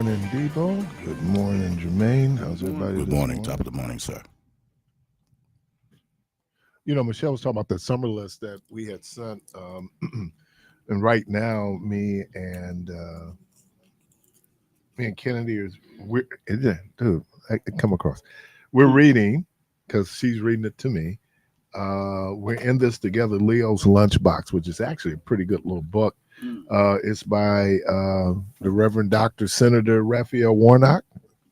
Morning, Debo. Good morning, Jermaine. How's everybody Good this morning, top morning? of the morning, sir. Michelle was talking about the summer list that we had sent, and right now, me and Kennedy dude. I come across. We're reading because she's reading it to me. We're in this together. Leo's Lunchbox, which is actually a pretty good little book. It's by the Reverend Dr. Senator Raphael Warnock.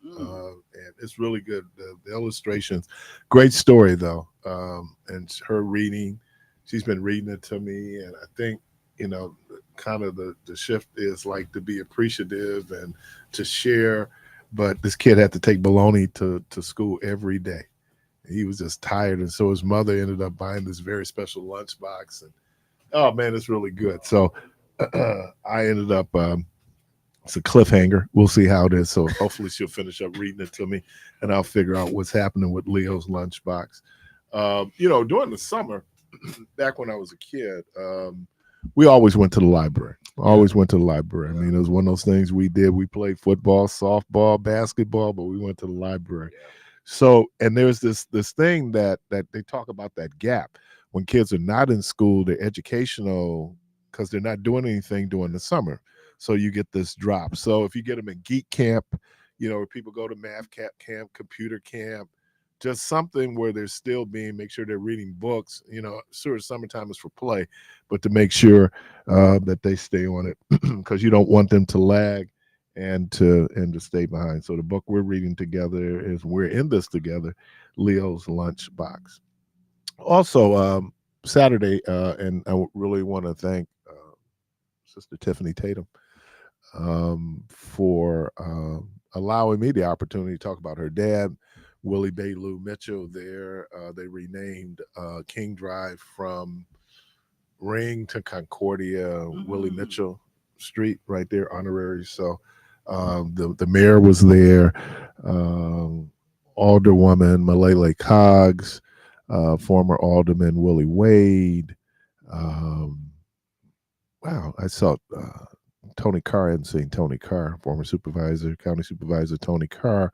And it's really good. The illustrations, great story though. And her reading, she's been reading it to me, and I think you know, kind of the shift is like to be appreciative and to share. But this kid had to take bologna to school every day. He was just tired, and so his mother ended up buying this very special lunchbox. And oh man, it's really good. So I ended up. It's a cliffhanger. We'll see how it is. So hopefully she'll finish up reading it to me, and I'll figure out what's happening with Leo's lunchbox. During the summer, back when I was a kid, we always went to the library. Always went to the library. I mean, it was one of those things we did. We played football, softball, basketball, but we went to the library. So, and there's this thing that they talk about, that gap when kids are not in school, they're educational because they're not doing anything during the summer. So you get this drop. So if you get them in geek camp, where people go to math camp, computer camp, just something where they're still make sure they're reading books. Sure, summertime is for play, but to make sure that they stay on it because you don't want them to lag and to stay behind. So the book we're reading together is We're in This Together, Leo's Lunchbox. Also, Saturday, and I really want to thank Sister Tiffany Tatum for allowing me the opportunity to talk about her dad, Willie Baylou Mitchell. They renamed King Drive from Ring to Concordia, Willie Mitchell Street, right there, honorary. So the mayor was there, Alderwoman Malele Coggs, former Alderman Willie Wade. Um, wow, I saw Tony Carr. I hadn't seen Tony Carr, former county supervisor Tony Carr,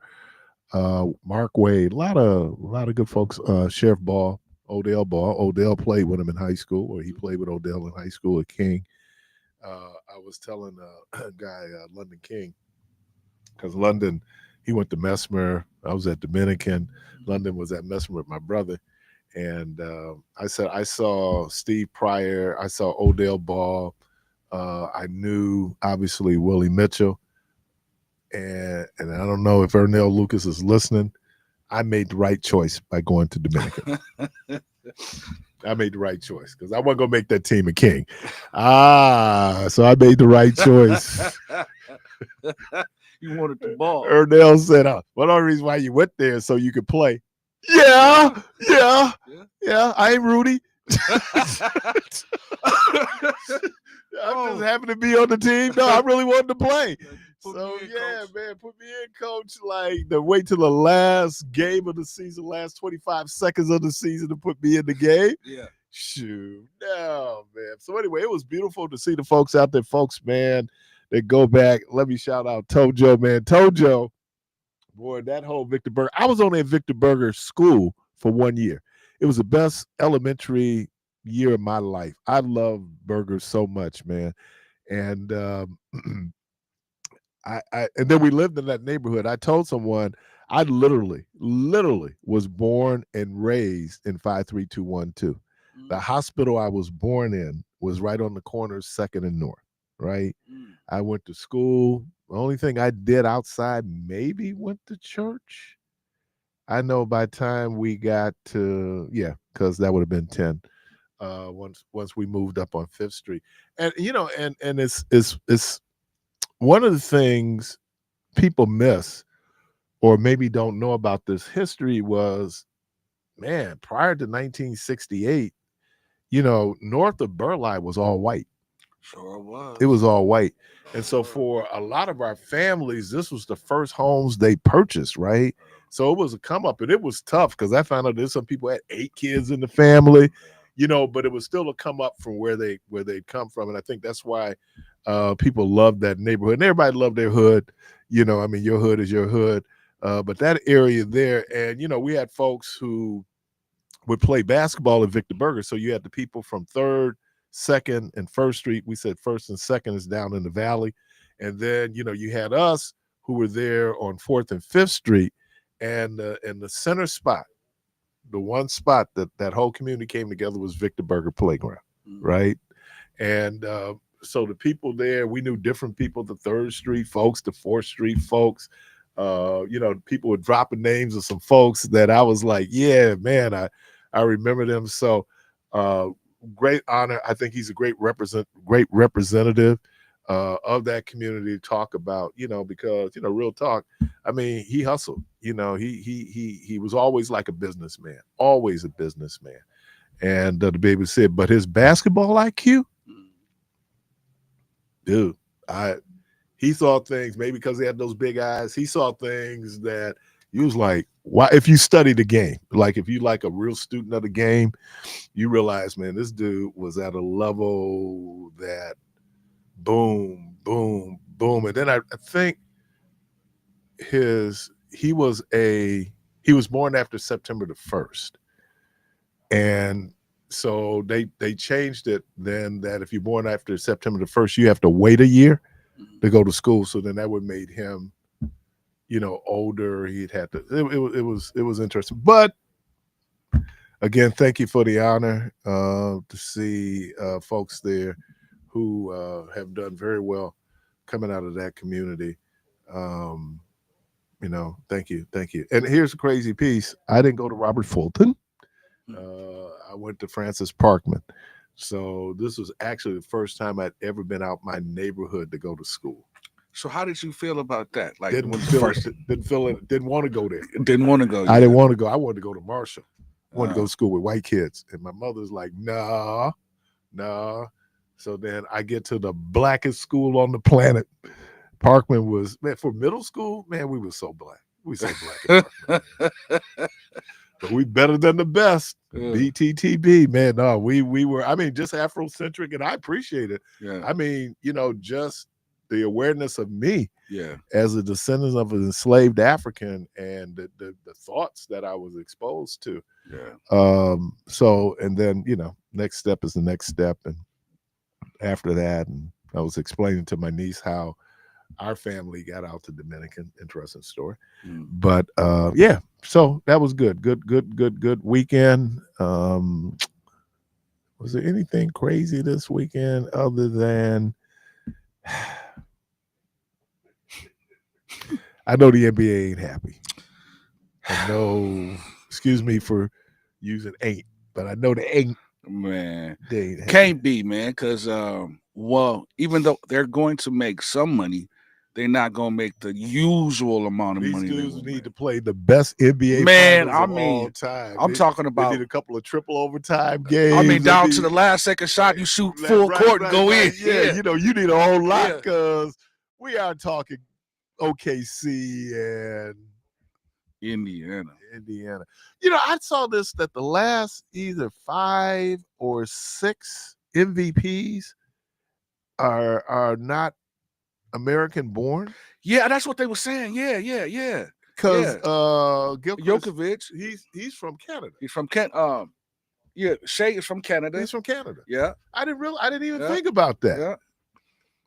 Mark Wade, a lot of good folks. Sheriff Ball, Odell Ball. Odell played with him in high school, or he played with Odell in high school at King. I was telling a guy, London King, because London, he went to Mesmer. I was at Dominican. London was at Mesmer with my brother. And I said, I saw Steve Pryor. I saw Odell Ball. I knew, obviously, Willie Mitchell. And I don't know if Ernell Lucas is listening. I made the right choice by going to Dominican. I made the right choice because I wasn't going to make that team a King. So I made the right choice. You wanted the ball. Ernell said, one of the reasons why you went there is so you could play. Yeah. I ain't Rudy. I just happened to be on the team. No, I really wanted to play. So yeah, coach. Man, put me in, coach. Like to wait till the last game of the season, last 25 seconds of the season to put me in the game. Yeah. Shoot. No, man. So anyway, it was beautiful to see the folks out there, folks, man, that go back. Let me shout out Tojo, man. Tojo, boy, that whole Victor Berger. I was only at Victor Berger school for 1 year. It was the best elementary year of my life. I love burgers so much, man. And I and then we lived in that neighborhood. I told someone I literally was born and raised in 53212. The hospital I was born in was right on the corner of Second and North, right? I went to school. The only thing I did outside, maybe went to church. I know by the time we got to, because that would have been 10. Once we moved up on Fifth Street, and and it's one of the things people miss or maybe don't know about this history was, man, prior to 1968, north of Burleigh was all white. Sure was. It was all white. And so for a lot of our families, this was the first homes they purchased, right? So it was a come up, and it was tough because I found out there's some people had 8 kids in the family, but it was still a come up from where they'd come from. And I think that's why people love that neighborhood. And everybody loved their hood. I mean, your hood is your hood. But that area there, and we had folks who would play basketball at Victor Burger. So you had the people from 3rd, 2nd, and 1st Street. We said 1st and 2nd is down in the valley. And then, you had us who were there on 4th and 5th Street. And the center spot, the one spot that whole community came together was Victor Burger Playground, right? And so the people there, we knew different people, the 3rd Street folks, the 4th Street folks. People were dropping names of some folks that I was like, yeah, man, I remember them. So great honor. I think he's a great representative of that community to talk about, because, real talk, I mean, he hustled, he was always like a businessman, always a businessman. And the baby said, but his basketball IQ, dude, he saw things, maybe because he had those big eyes, he saw things that he was like, why? If you study the game, like if you like a real student of the game, you realize, man, this dude was at a level that boom, boom, boom. And then I think he was born after September the 1st. And so they changed it then that if you're born after September the 1st, you have to wait a year to go to school. So then that would made him, older. He'd had to. It was interesting. But again, thank you for the honor to see folks there who have done very well coming out of that community. Thank you. And here's a crazy piece. I didn't go to Robert Fulton. I went to Francis Parkman. So this was actually the first time I'd ever been out my neighborhood to go to school. So how did you feel about that? Like Didn't want to go there. Didn't want to go. I didn't want to go. I wanted to go to Marshall. I wanted to go to school with white kids. And my mother's like, nah. So then I get to the blackest school on the planet. Parkman was, man, for middle school, man, we were so black. We so black at Parkman. But we better than the best. BTTB, man. No, we were, I mean, just Afrocentric, and I appreciate it. Yeah. I mean, just the awareness of me as a descendant of an enslaved African and the thoughts that I was exposed to. Yeah. So, and then, next step is the next step. And after that, and I was explaining to my niece how our family got out to Dominican. Interesting story. But so that was good weekend. Was there anything crazy this weekend other than I know the NBA ain't happy. I know, excuse me for using ain't, but I know they ain't. Man, they ain't happy. Can't be, man, because even though they're going to make some money, they're not gonna make the usual amount of money. These dudes need to play the best NBA finals of all time. I'm talking about they need a couple of triple overtime games. I mean, down to the last second shot, you shoot full court and go in. Yeah, you need a whole lot because we are talking OKC and Indiana. I saw this that the last either 5 or 6 MVPs are not American born. Yeah, that's what they were saying. Yeah. Because Djokovic, he's from Canada. He's from Canada. Shea is from Canada. He's from Canada. Yeah. I didn't even think about that.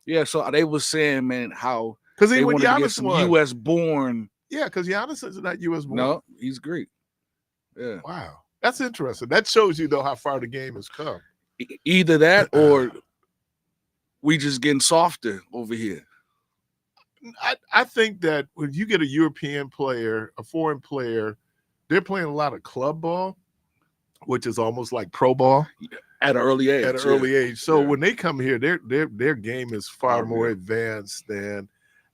Yeah. So they were saying, man, how because they when wanted Giannis to get some U.S. born. Yeah, because Giannis is not U.S. born. No, he's Greek. Yeah. Wow, that's interesting. That shows you though how far the game has come. Either that or we just getting softer over here. I think that when you get a European player, a foreign player, they're playing a lot of club ball, which is almost like pro ball at an early age. So when they come here, their game is far more advanced than.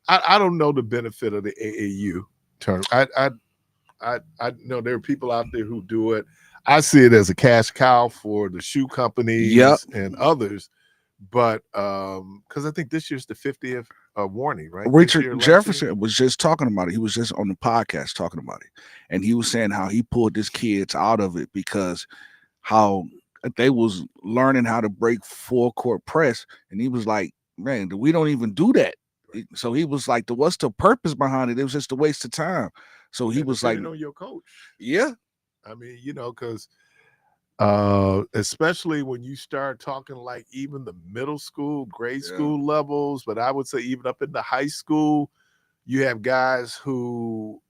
I don't know the benefit of the AAU term. I know there are people out there who do it. I see it as a cash cow for the shoe companies and others. But because I think this year's the 50th warning, right? Richard Jefferson was just talking about it. He was just on the podcast talking about it. And he was saying how he pulled his kids out of it because how they was learning how to break full court press. And he was like, man, we don't even do that So he was like, what's the purpose behind it? It was just a waste of time. So he And was like, depending on your coach. yeah, I mean, because especially when you start talking like even the middle school, grade Yeah. school levels, but I would say even up in the high school, you have guys who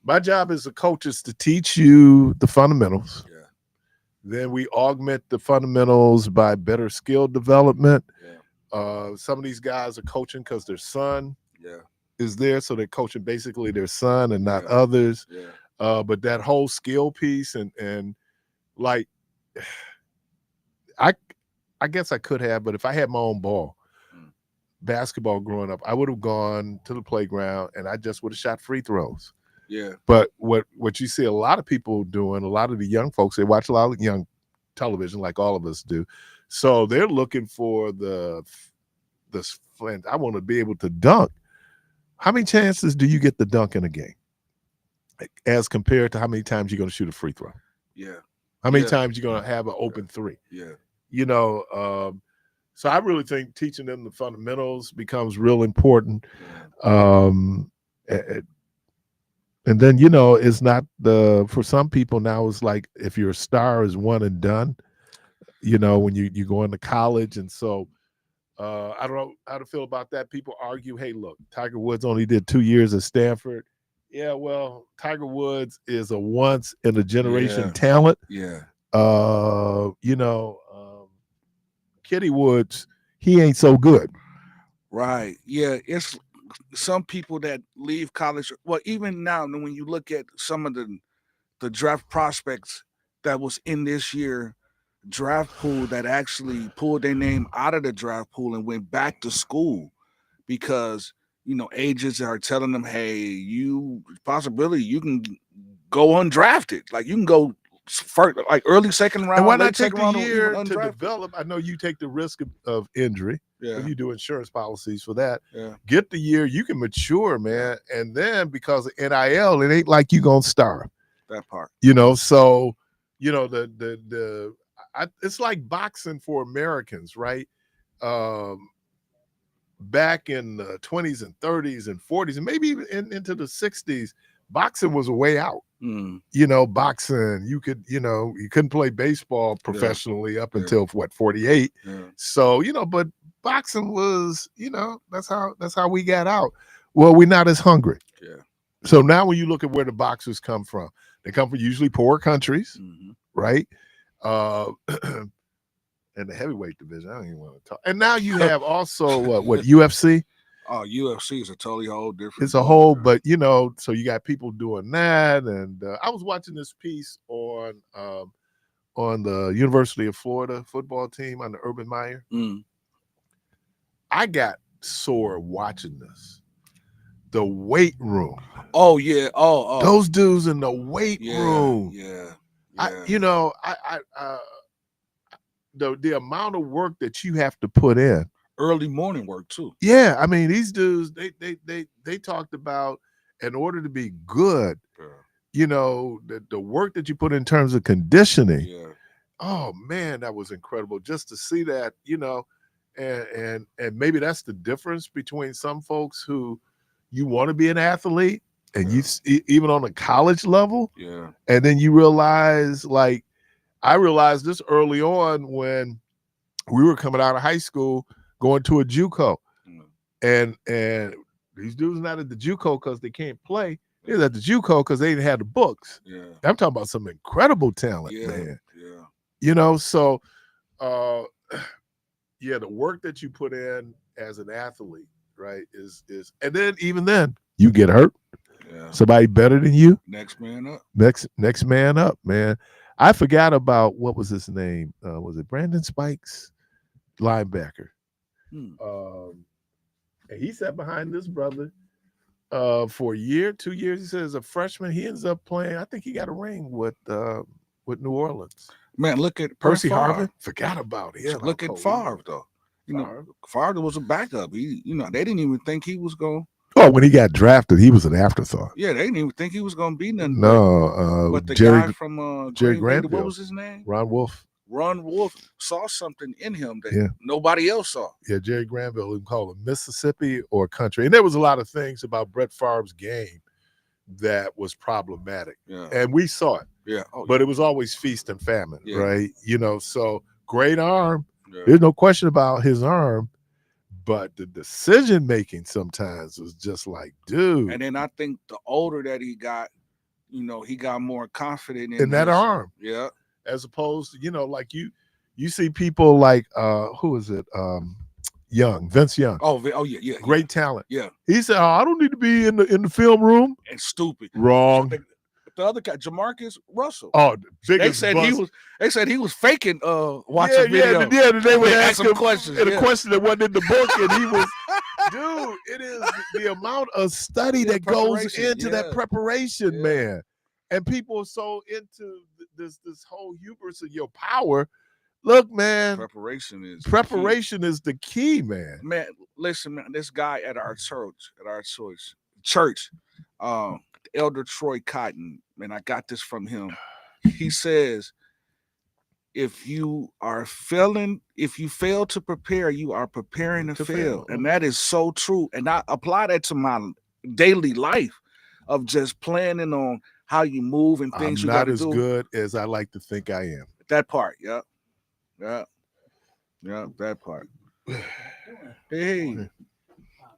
my job as a coach is to teach you the fundamentals. yeah, Then we augment the fundamentals by better skill development. yeah, Some of these guys are coaching because their son yeah, is there, so they're coaching basically their son and not yeah, others. yeah, But that whole skill piece and like I I guess I could have, but if I had my own ball, mm, basketball growing up, I would have gone to the playground and I just would have shot free throws. yeah, But what you see a lot of people doing, a lot of the young folks, they watch a lot of young television like all of us do. So they're looking for this flint. I want to be able to dunk. How many chances do you get to dunk in a game as compared to how many times you're going to shoot a free throw? yeah, How many yeah, times you're going to have an open three? yeah, So I really think teaching them the fundamentals becomes real important. yeah. And then, it's not for some people now, it's like if your star is one and done, when you go into college. And so I don't know how to feel about that. People argue, hey, look, Tiger Woods only did 2 years at Stanford. Yeah, well, Tiger Woods is a once in a generation Yeah. talent. Yeah. Kitty Woods, he ain't so good. Right. Yeah. It's some people that leave college. Well, even now, when you look at some of the draft prospects that was in this year draft pool that actually pulled their name out of the draft pool and went back to school because agents are telling them, hey, you can go undrafted, like you can go first, like early second round, And why late not take second the round, or even year to undrafted. develop? I know you take the risk of injury. Yeah. But you do insurance policies for that. Yeah. Get the year you can mature, man. And then because of NIL, it ain't like you gonna starve. That part. So it's like boxing for Americans, right? Back in the 20s and 30s and 40s and maybe even into the 60s, boxing was a way out. Boxing, you couldn't play baseball professionally up until 48. So, but boxing was, that's how we got out. Well, we're not as hungry. Yeah. So now when you look at where the boxers come from, they come from usually poor countries, right? And the heavyweight division, I don't even want to talk. And now you have also what UFC? Oh, UFC is a totally whole different. It's a whole, but so you got people doing that, and I was watching this piece on the University of Florida football team on the Urban Meyer. I got sore watching this. The weight room. Oh yeah. Oh. Those dudes in the weight room. Yeah. The amount of work that you have to put in. Early morning work too. Yeah, I mean these dudes. They talked about in order to be good. The work that you put in terms of conditioning. Yeah. Oh man, that was incredible. Just to see that, and maybe that's the difference between some folks who you want to be an athlete and you even on a college level. Yeah. And then you realize, like I realized this early on when we were coming out of high school, going to a JUCO, and these dudes not at the JUCO because they can't play. They're at the JUCO because they didn't have the books. Yeah, I'm talking about some incredible talent, man. Yeah, So, the work that you put in as an athlete, right, is, and then even then you get hurt. Yeah, somebody better than you. Next man up. Next man up, man. I forgot about what was his name. Was it Brandon Spikes, linebacker? And he sat behind this brother for a year, 2 years. He said as a freshman, he ends up playing. I think he got a ring with New Orleans. Man, look at Percy Harvin. Forgot about him. Look at Favre though. Favre was a backup. They didn't even think he was going. Oh, when he got drafted, he was an afterthought. Yeah, they didn't even think he was going to be nothing. No, but the Jerry, guy from Jerry Green Bay, Granville. what was his name? Ron Wolf. Ron Wolf saw something in him that nobody else saw. Yeah, Jerry Granville would call him Mississippi or country. And there was a lot of things about Brett Favre's game that was problematic. Yeah. And we saw it. Yeah. But it was always feast and famine, Yeah. right? You know, so great arm. Yeah. There's no question about his arm. But the decision making sometimes was just like, dude. And then I think the older that he got, you know, he got more confident in that arm. Yeah. As opposed to, you know, like you see people like who is it? Vince Young. Oh yeah. Great talent. Yeah. He said, I don't need to be in the film room. And stupid. Wrong. The other guy, Jamarcus Russell. Oh, they said he was faking watching video. Yeah, they would ask him questions. And a question that wasn't in the book, and he was, dude, it is the amount of study that goes into that preparation, man. And people are so into this whole hubris of your power. Look, man, preparation is the key, man. Man, listen, man, this guy at our church, Elder Troy Cotton, man, I got this from him. He says, if you fail to prepare, you are preparing to fail. And that is so true. And I apply that to my daily life of just planning on how you move and things you got to do. I'm not as good as I like to think I am. That part, yeah, that part. Hey.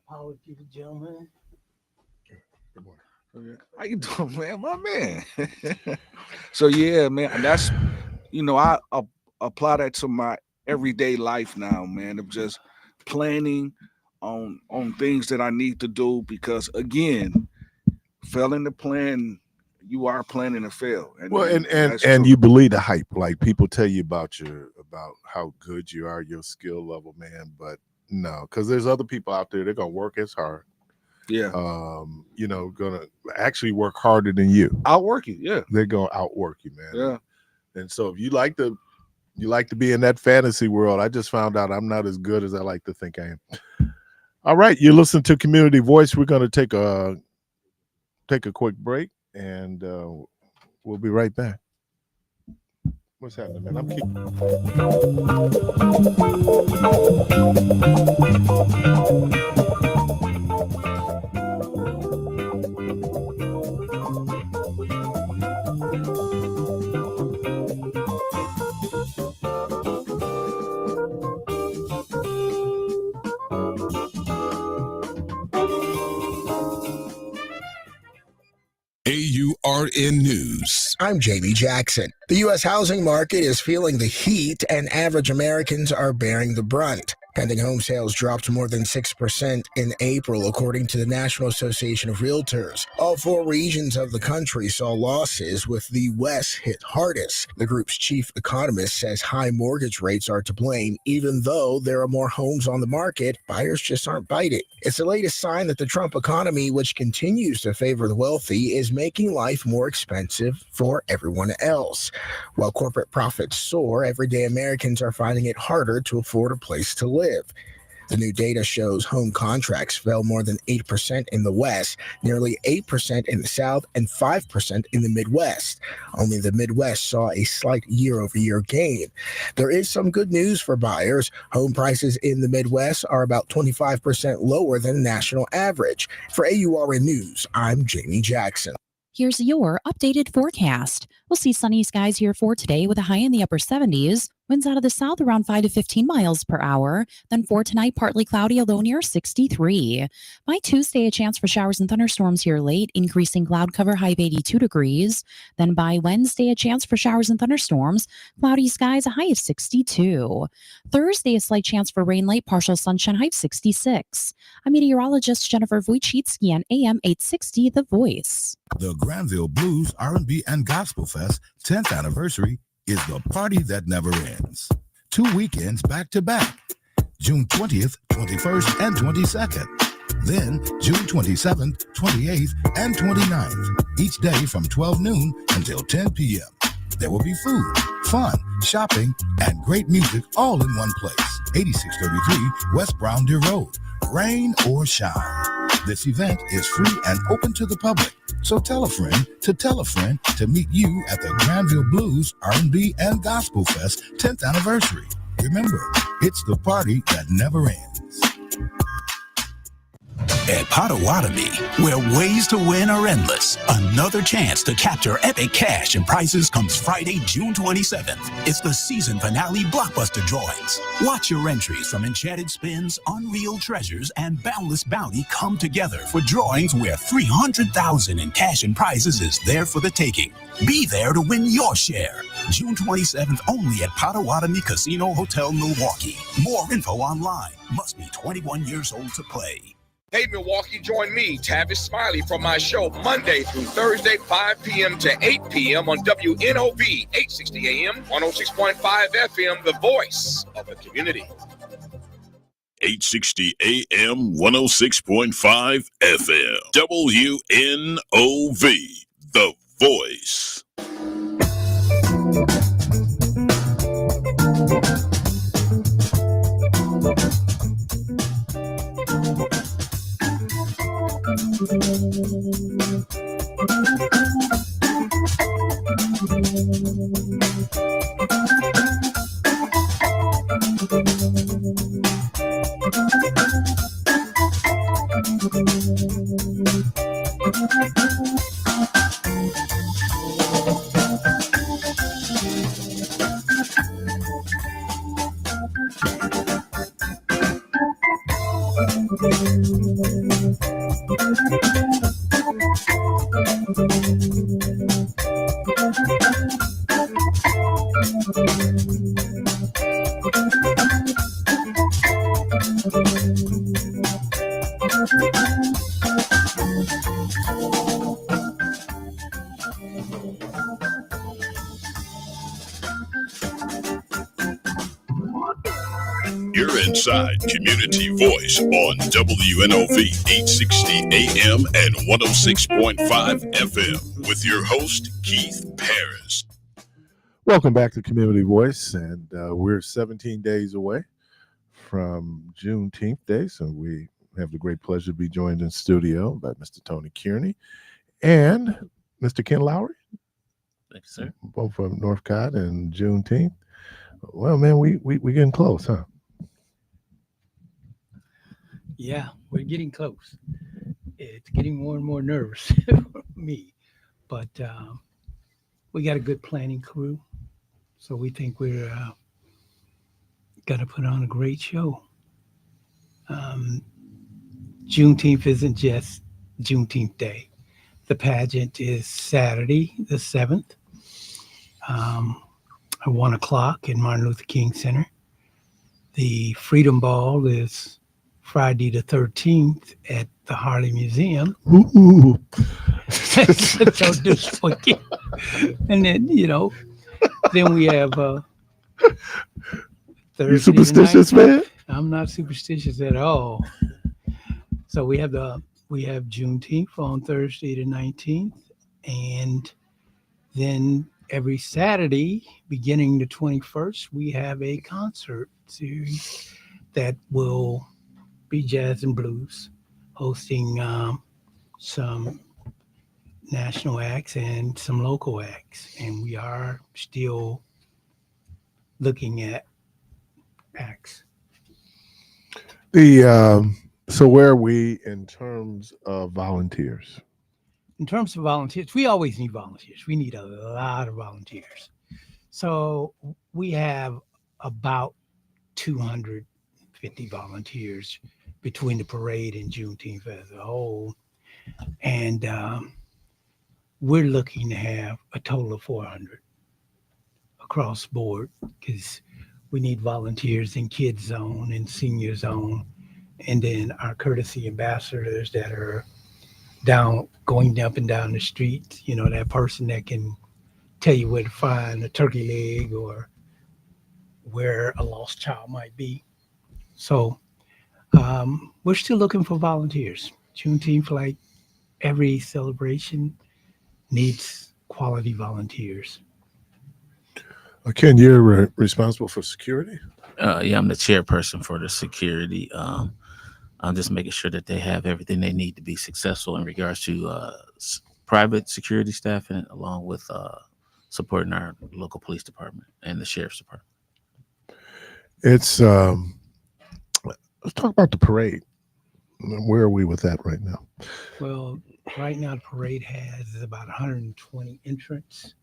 Power to the gentleman. Good morning. How you doing, man? My man. So yeah, man, and that's, you know, I apply that to my everyday life now, man, of just planning on things that I need to do, because again, failing to plan, you are planning to fail. And you believe the hype, like people tell you about how good you are, your skill level, man, but no, because there's other people out there, they're gonna work as hard. Yeah. You know, gonna actually work harder than you. Outwork you, yeah. They're gonna outwork you, man. Yeah. And so if you like to be in that fantasy world, I just found out I'm not as good as I like to think I am. All right, you listen to Community Voice. We're gonna take a quick break, and we'll be right back. What's happening, man? I'm keeping. AURN News. I'm Jamie Jackson. The U.S. housing market is feeling the heat, and average Americans are bearing the brunt. Pending home sales dropped more than 6% in April, according to the National Association of Realtors. All four regions of the country saw losses, with the West hit hardest. The group's chief economist says high mortgage rates are to blame. Even though there are more homes on the market, buyers just aren't biting. It's the latest sign that the Trump economy, which continues to favor the wealthy, is making life more expensive for everyone else. While corporate profits soar, everyday Americans are finding it harder to afford a place to live. The new data shows home contracts fell more than 8% in the West, nearly 8% in the South, and 5% in the Midwest. Only the Midwest saw a slight year-over-year gain. There is some good news for buyers. Home prices in the Midwest are about 25% lower than the national average. For AURN News, I'm Jamie Jackson. Here's your updated forecast. We'll see sunny skies here for today with a high in the upper 70s. Winds out of the south around 5 to 15 miles per hour. Then for tonight, partly cloudy, a low near 63. By Tuesday, a chance for showers and thunderstorms here late, increasing cloud cover, high of 82 degrees. Then by Wednesday, a chance for showers and thunderstorms, cloudy skies, a high of 62. Thursday, a slight chance for rain late, partial sunshine, high of 66. I'm meteorologist Jennifer Wojcicki on AM 860, The Voice. The Granville Blues, R&B, and Gospel Fest 10th anniversary is the party that never ends. 2 weekends back to back, June 20th, 21st, and 22nd. Then June 27th, 28th, and 29th, each day from 12 noon until 10 p.m. There will be food, fun, shopping, and great music all in one place. 8633 West Brown Deer Road, rain or shine. This event is free and open to the public. So tell a friend to meet you at the Granville Blues R&B and Gospel Fest 10th anniversary. Remember, it's the party that never ends. At Potawatomi, where ways to win are endless, another chance to capture epic cash and prizes comes Friday, June 27th. It's the season finale blockbuster drawings. Watch your entries from Enchanted Spins, Unreal Treasures, and Boundless Bounty come together for drawings where $300,000 in cash and prizes is there for the taking. Be there to win your share. June 27th only at Potawatomi Casino Hotel, Milwaukee. More info online. Must be 21 years old to play. Hey, Milwaukee, join me, Tavis Smiley, from my show Monday through Thursday, 5 p.m. to 8 p.m. on WNOV, 860 AM, 106.5 FM, the voice of the community. 860 AM, 106.5 FM, WNOV, the voice. You're inside Community Voice on WNOV 860 AM and 106.5 FM with your host, Keith Parris. Welcome back to Community Voice, and we're 17 days away from Juneteenth Day, so we have the great pleasure to be joined in studio by Mr. Tony Kearney and Mr. Ken Lowry. Thank you, sir. Both from Northcott and Juneteenth. Well, man, we getting close, huh? Yeah, we're getting close. It's getting more and more nervous for me, but we got a good planning crew, so we think we're going to put on a great show. Juneteenth isn't just Juneteenth Day. The pageant is Saturday, the 7th, at 1 o'clock in Martin Luther King Center. The Freedom Ball is Friday the 13th at the Harley Museum. Ooh. So disappointing. And then, then we have Thursday. You superstitious, man? I'm not superstitious at all. So we have Juneteenth on Thursday the 19th, and then every Saturday, beginning the 21st, we have a concert series that will be jazz and blues, hosting some national acts and some local acts. And we are still looking at acts. So where are we in terms of volunteers? In terms of volunteers, we always need volunteers. We need a lot of volunteers. So we have about 250 volunteers between the parade and Juneteenth as a whole. And we're looking to have a total of 400 across the board, because we need volunteers in Kids Zone and Senior Zone, and then our courtesy ambassadors that are going up and down the street, that person that can tell you where to find a turkey leg or where a lost child might be. So we're still looking for volunteers. Juneteenth, like every celebration, needs quality volunteers. Ken, you're responsible for security? Yeah, I'm the chairperson for the security. I'm just making sure that they have everything they need to be successful in regards to private security staff in it, along with supporting our local police department and the sheriff's department. It's let's talk about the parade. Where are we with that right now? Well, right now the parade has about 120 entrants.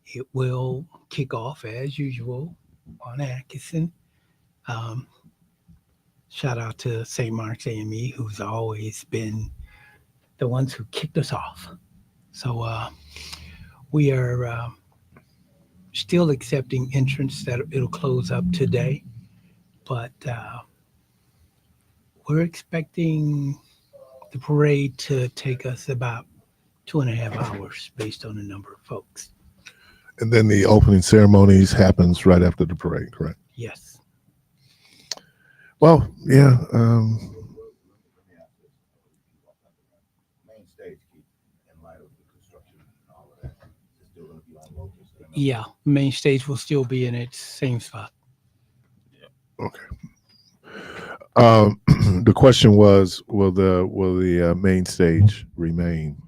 It will kick off as usual on Atkinson. Shout out to St. Mark's AME, who's always been the ones who kicked us off. So we are still accepting entrants. That it'll close up today, but we're expecting the parade to take us about 2.5 hours based on the number of folks. And then the opening ceremonies happens right after the parade, correct? Yes. Well, yeah. Yeah, main stage will still be in its same spot. Okay. The question was, will the main stage remain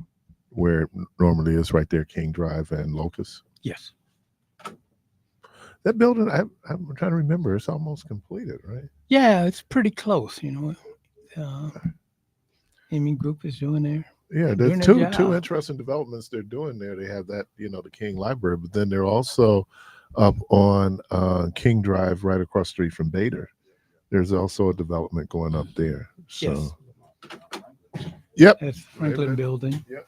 where it normally is, right there, King Drive and Locust? Yes. That building, I'm trying to remember. It's almost completed, right? Yeah, it's pretty close. Amy Group is doing there. Yeah, there's two interesting developments they're doing there. They have that, the King Library, but then they're also up on King Drive, right across the street from Bader. There's also a development going up there. So, yes. Yep, That's Franklin Building. Yep.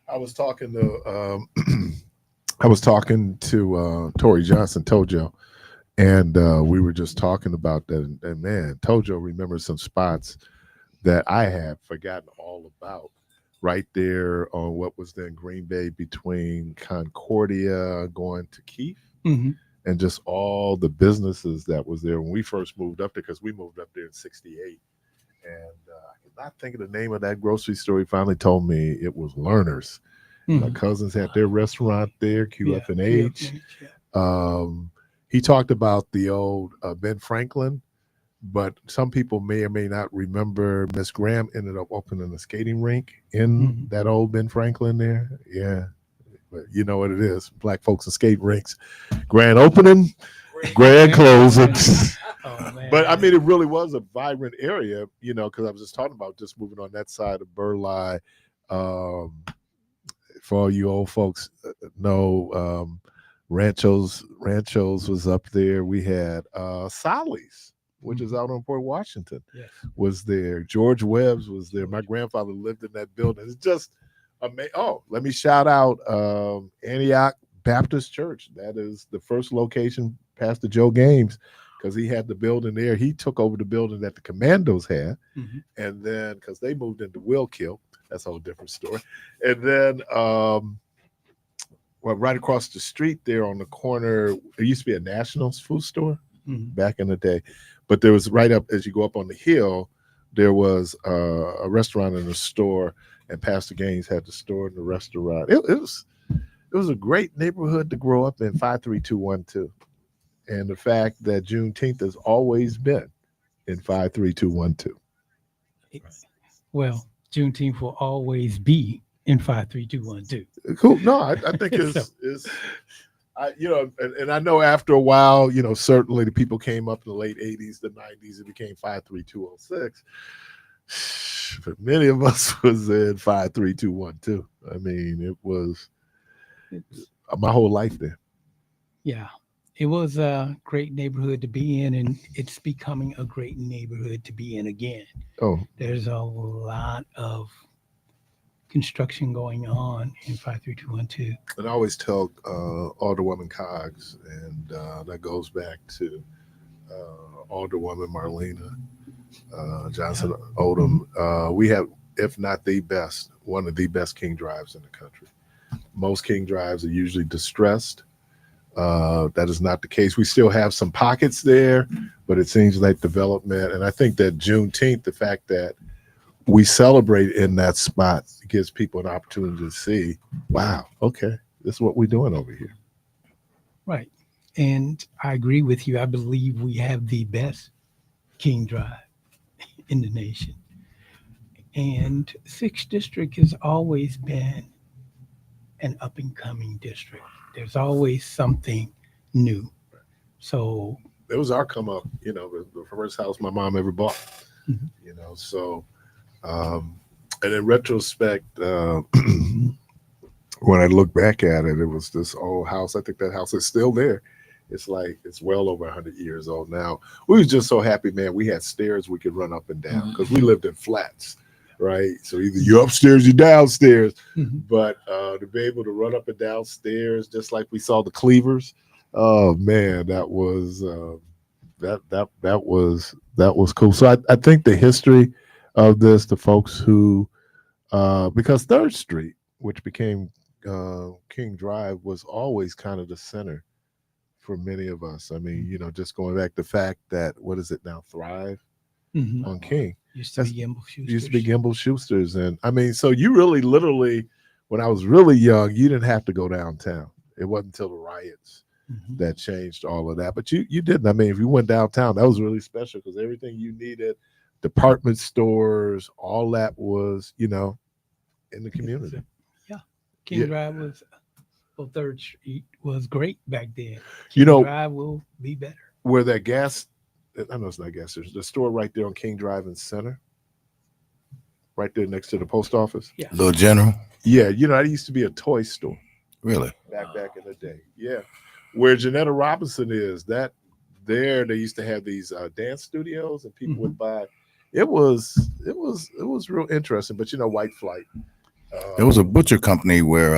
I was talking to Tori Johnson, Tojo, and we were just talking about that. And man, Tojo remembers some spots that I had forgotten all about. Right there on what was then Green Bay between Concordia going to Keith, Mm-hmm. and just all the businesses that was there when we first moved up there, because we moved up there in '68. And I could not think of the name of that grocery store. He finally told me it was Lerner's. Mm-hmm. My cousins had their restaurant there, QF&H. Yeah. He talked about the old Ben Franklin, but some people may or may not remember Miss Graham ended up opening a skating rink in that old Ben Franklin there. Yeah. But you know what it is. Black folks and skate rinks. Grand opening, grand closing. Oh, man. But I mean, it really was a vibrant area, because I was just talking about just moving on that side of Burleigh. For all you old folks know, Ranchos was up there. We had Solly's, which is out on Port Washington, was there. George Webb's was there. My grandfather lived in that building. It's just amazing. Oh, let me shout out Antioch Baptist Church. That is the first location Pastor Joe Games, because he had the building there. He took over the building that the Commandos had, and then because they moved into Willkill, that's a whole different story. And then, right across the street there on the corner, there used to be a Nationals food store back in the day, but there was right up as you go up on the hill, there was a restaurant and a store, and Pastor Gaines had the store and the restaurant. It was a great neighborhood to grow up in, 53212. And the fact that Juneteenth has always been in 53212. Well, Juneteenth will always be in 53212. Cool. No, I think it's and I know after a while, certainly the people came up in the late 80s, the 90s, it became 53206. But many of us was in 53212. I mean, it was my whole life there. Yeah. It was a great neighborhood to be in, and it's becoming a great neighborhood to be in again. Oh, there's a lot of construction going on in 53212. And I always tell Alderwoman Coggs, and that goes back to Alderwoman Marlena Johnson Odom. We have, if not the best, one of the best King Drives in the country. Most King Drives are usually distressed. That is not the case. We still have some pockets there, but it seems like development. And I think that Juneteenth, the fact that we celebrate in that spot, gives people an opportunity to see, wow, okay, this is what we're doing over here. Right. And I agree with you. I believe we have the best King Drive in the nation. And 6th District has always been an up and coming district. There's always something new. So It was our come up, the first house my mom ever bought. Mhm. So and in retrospect, when I look back at it, it was this old house. I think that house is still there. It's well over 100 years old now. We was just so happy, man. We had stairs we could run up and down because we lived in flats, right? So either you're upstairs, you're downstairs. Mhm. But to be able to run up and down stairs, just like we saw the Cleavers, oh man, that was that was cool. So I think the history of this, the folks who because Third Street, which became King Drive, was always kind of the center for many of us. I mean, just going back to the fact that what is it now, Thrive Mhm. on King Used to be Gimbal Schuster's. used to be Gimbal Schuster's, and I mean, so you really, literally, when I was really young, you didn't have to go downtown. It wasn't until the riots Mhm. that changed all of that. But you didn't. I mean, if you went downtown, that was really special because everything you needed, department stores, all that was, in the community. Yeah. King Yeah. Drive was, well, Third Street was great back then. You King know- Drive will be better. Where that I know it's not gas station, the store right there on King Drive and Center, right there next to the post office. Yeah. Little General. Yeah, that used to be a toy store Really? back in the day. Yeah, where Janetta Robinson is, they used to have these dance studios, and people would buy. It was real interesting. But White Flight. There was a butcher company where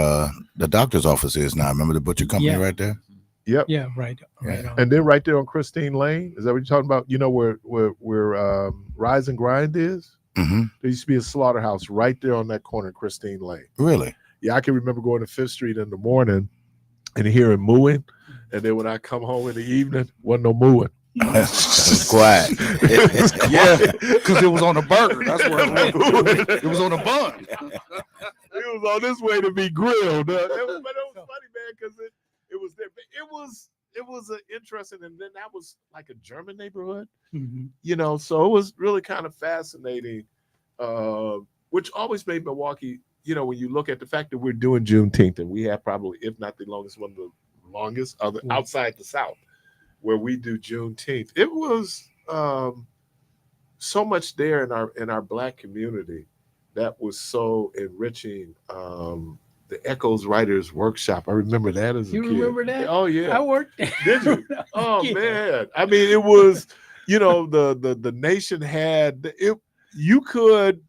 the doctor's office is now. Remember the butcher company Yeah. right there? Yep. Yeah, right on. And then right there on Christine Lane, is that what you're talking about? Where Rise and Grind is? Mm-hmm. There used to be a slaughterhouse right there on that corner, Christine Lane. Really? Yeah, I can remember going to Fifth Street in the morning and hearing mooing, and then when I come home in the evening, wasn't no mooing. It was quiet. Yeah, because it was on a burger. That's where it went. It was on a bun. It was on this way to be grilled. But it was funny, man, because it was there. It was interesting, and then that was like a German neighborhood. Mhm. So it was really kind of fascinating, which always made Milwaukee, when you look at the fact that we're doing Juneteenth, and we have probably, if not the longest, one of the longest outside the South, where we do Juneteenth. It was so much there in our Black community that was so enriching. The Echoes Writers Workshop, I remember that as a You kid. remember that? Oh yeah. I worked there. Did you? Oh Yeah. man. I mean, it was, the nation had it, you could,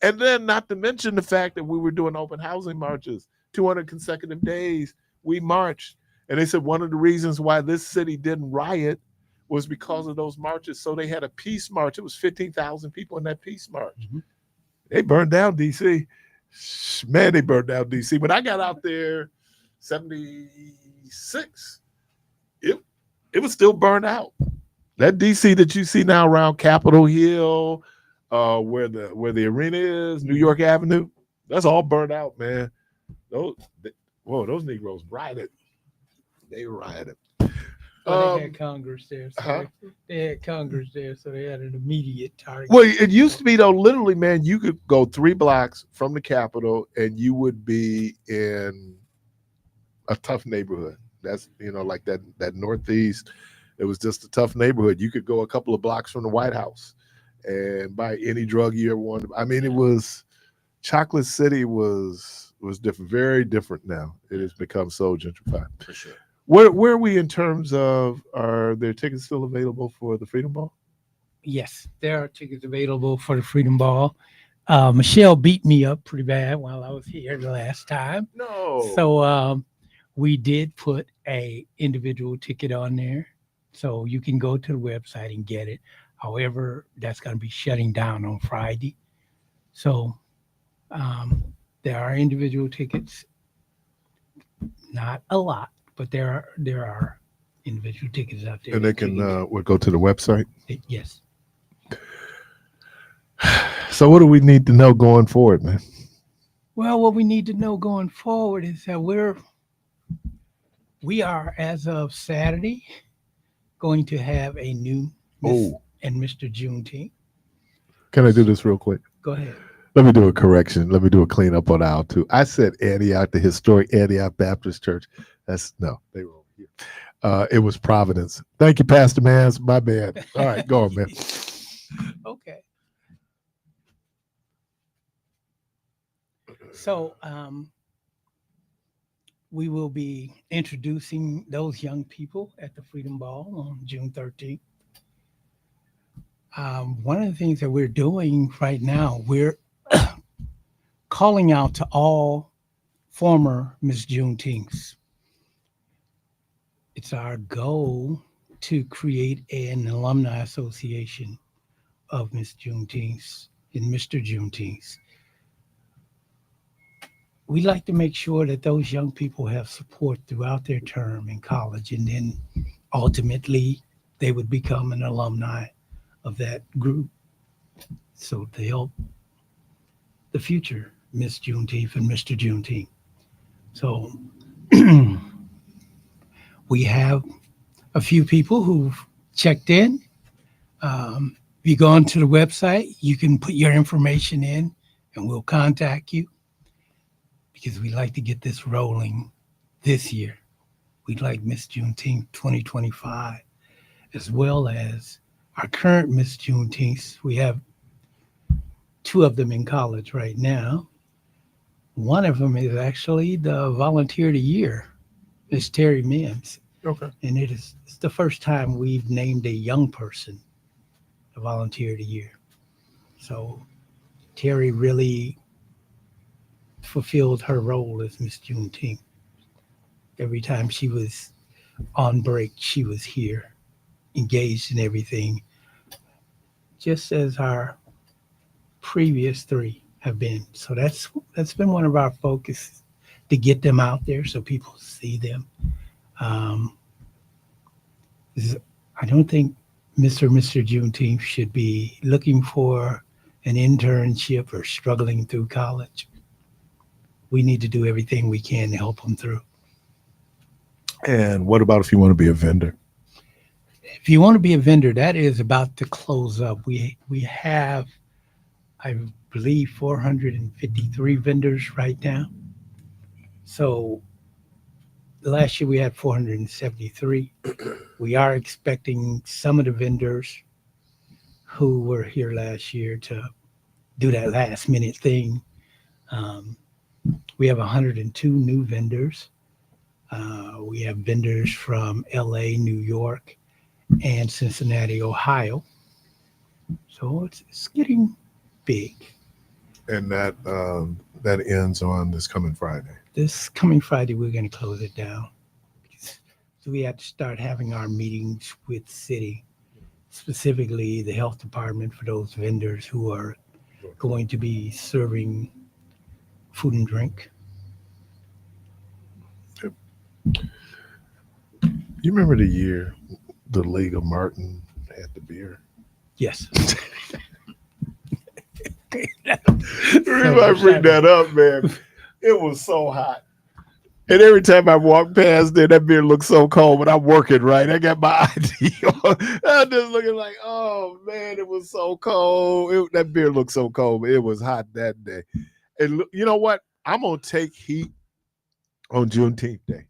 and then not to mention the fact that we were doing open housing marches, 200 consecutive days we marched. And they said one of the reasons why this city didn't riot was because of those marches. So they had a peace march. It was 15,000 people in that peace march. Mhm. They burned down DC. Man, they burned down DC. When I got out there, 76, it was still burned out. That DC that you see now around Capitol Hill, where the arena is, New York Avenue, that's all burned out, man. Those Negroes rioted. They rioted. Well, they had Congress there. So huh? they had Congress there, so they had an immediate target. Well, it used to be, though, literally, man, you could go 3 blocks from the Capitol and you would be in a tough neighborhood. That's, like that Northeast. It was just a tough neighborhood. You could go a couple of blocks from the White House and buy any drug you ever wanted. I mean, it was, Chocolate City was different, very different now. It has become so gentrified. For sure. Where are we in terms of, are there tickets still available for the Freedom Ball? Yes, there are tickets available for the Freedom Ball. Michelle beat me up pretty bad while I was here the last time. No. So we did put a individual ticket on there. So you can go to the website and get it. However, that's going to be shutting down on Friday. So there are individual tickets, not a lot, but there are individual tickets out there. And they can go to the website. Yes. So what do we need to know going forward, man? Well, what we need to know going forward is that we are, as of Saturday, going to have a new Miss and Mr. Juneteenth. Can I do this real quick? Go ahead. Let me do a correction. Let me do a cleanup on aisle 2. I said Antioch, the historic Antioch Baptist Church. No, they were over here. It was Providence. Thank you, Pastor Mans. My bad. All right, go on, man. Okay. So we will be introducing those young people at the Freedom Ball on June 13th. One of the things that we're doing right now, we're calling out to all former Miss Juneteenths. It's our goal to create an alumni association of Miss Juneteenths and Mr. Juneteenths. We like to make sure that those young people have support throughout their term in college, and then ultimately they would become an alumni of that group. So to help the future Miss Juneteenth and Mr. Juneteenth. So we have a few people who've checked in. If you go onto the website, you can put your information in and we'll contact you, because we like to get this rolling this year. We'd like Miss Juneteenth 2025, as well as our current Miss Juneteenths. We have 2 of them in college right now. One of them is actually the Volunteer of the Year, Miss Terry Mims. Okay. And it's the first time we've named a young person the Volunteer of the Year. So Terry really fulfilled her role as Miss Juneteenth. Every time she was on break, she was here, engaged in everything, just as our previous 3 have been. So that's been one of our focuses, to get them out there so people see them. I don't think Mr. Juneteenth should be looking for an internship or struggling through college. We need to do everything we can to help them through. And what about if you want to be a vendor? If you want to be a vendor, that is about to close up. We have, I believe, 453 vendors right now. So last year we had 473. We are expecting some of the vendors who were here last year to do that last minute thing. We have 102 new vendors. We have vendors from LA, New York, and Cincinnati, Ohio. So it's getting big. And that ends on this coming Friday. This coming Friday, we're going to close it down. So we have to start having our meetings with city, specifically the health department, for those vendors who are going to be serving food and drink. You remember the year the League of Martin had the beer? Yes. I bring that up, man. It was so hot. And every time I walk past there, that beer looks so cold, but I'm working, right? I got my ID on. I'm just looking like, oh, man, it was so cold. That beer looked so cold, but it was hot that day. And you know what? I'm going to take heat on Juneteenth Day,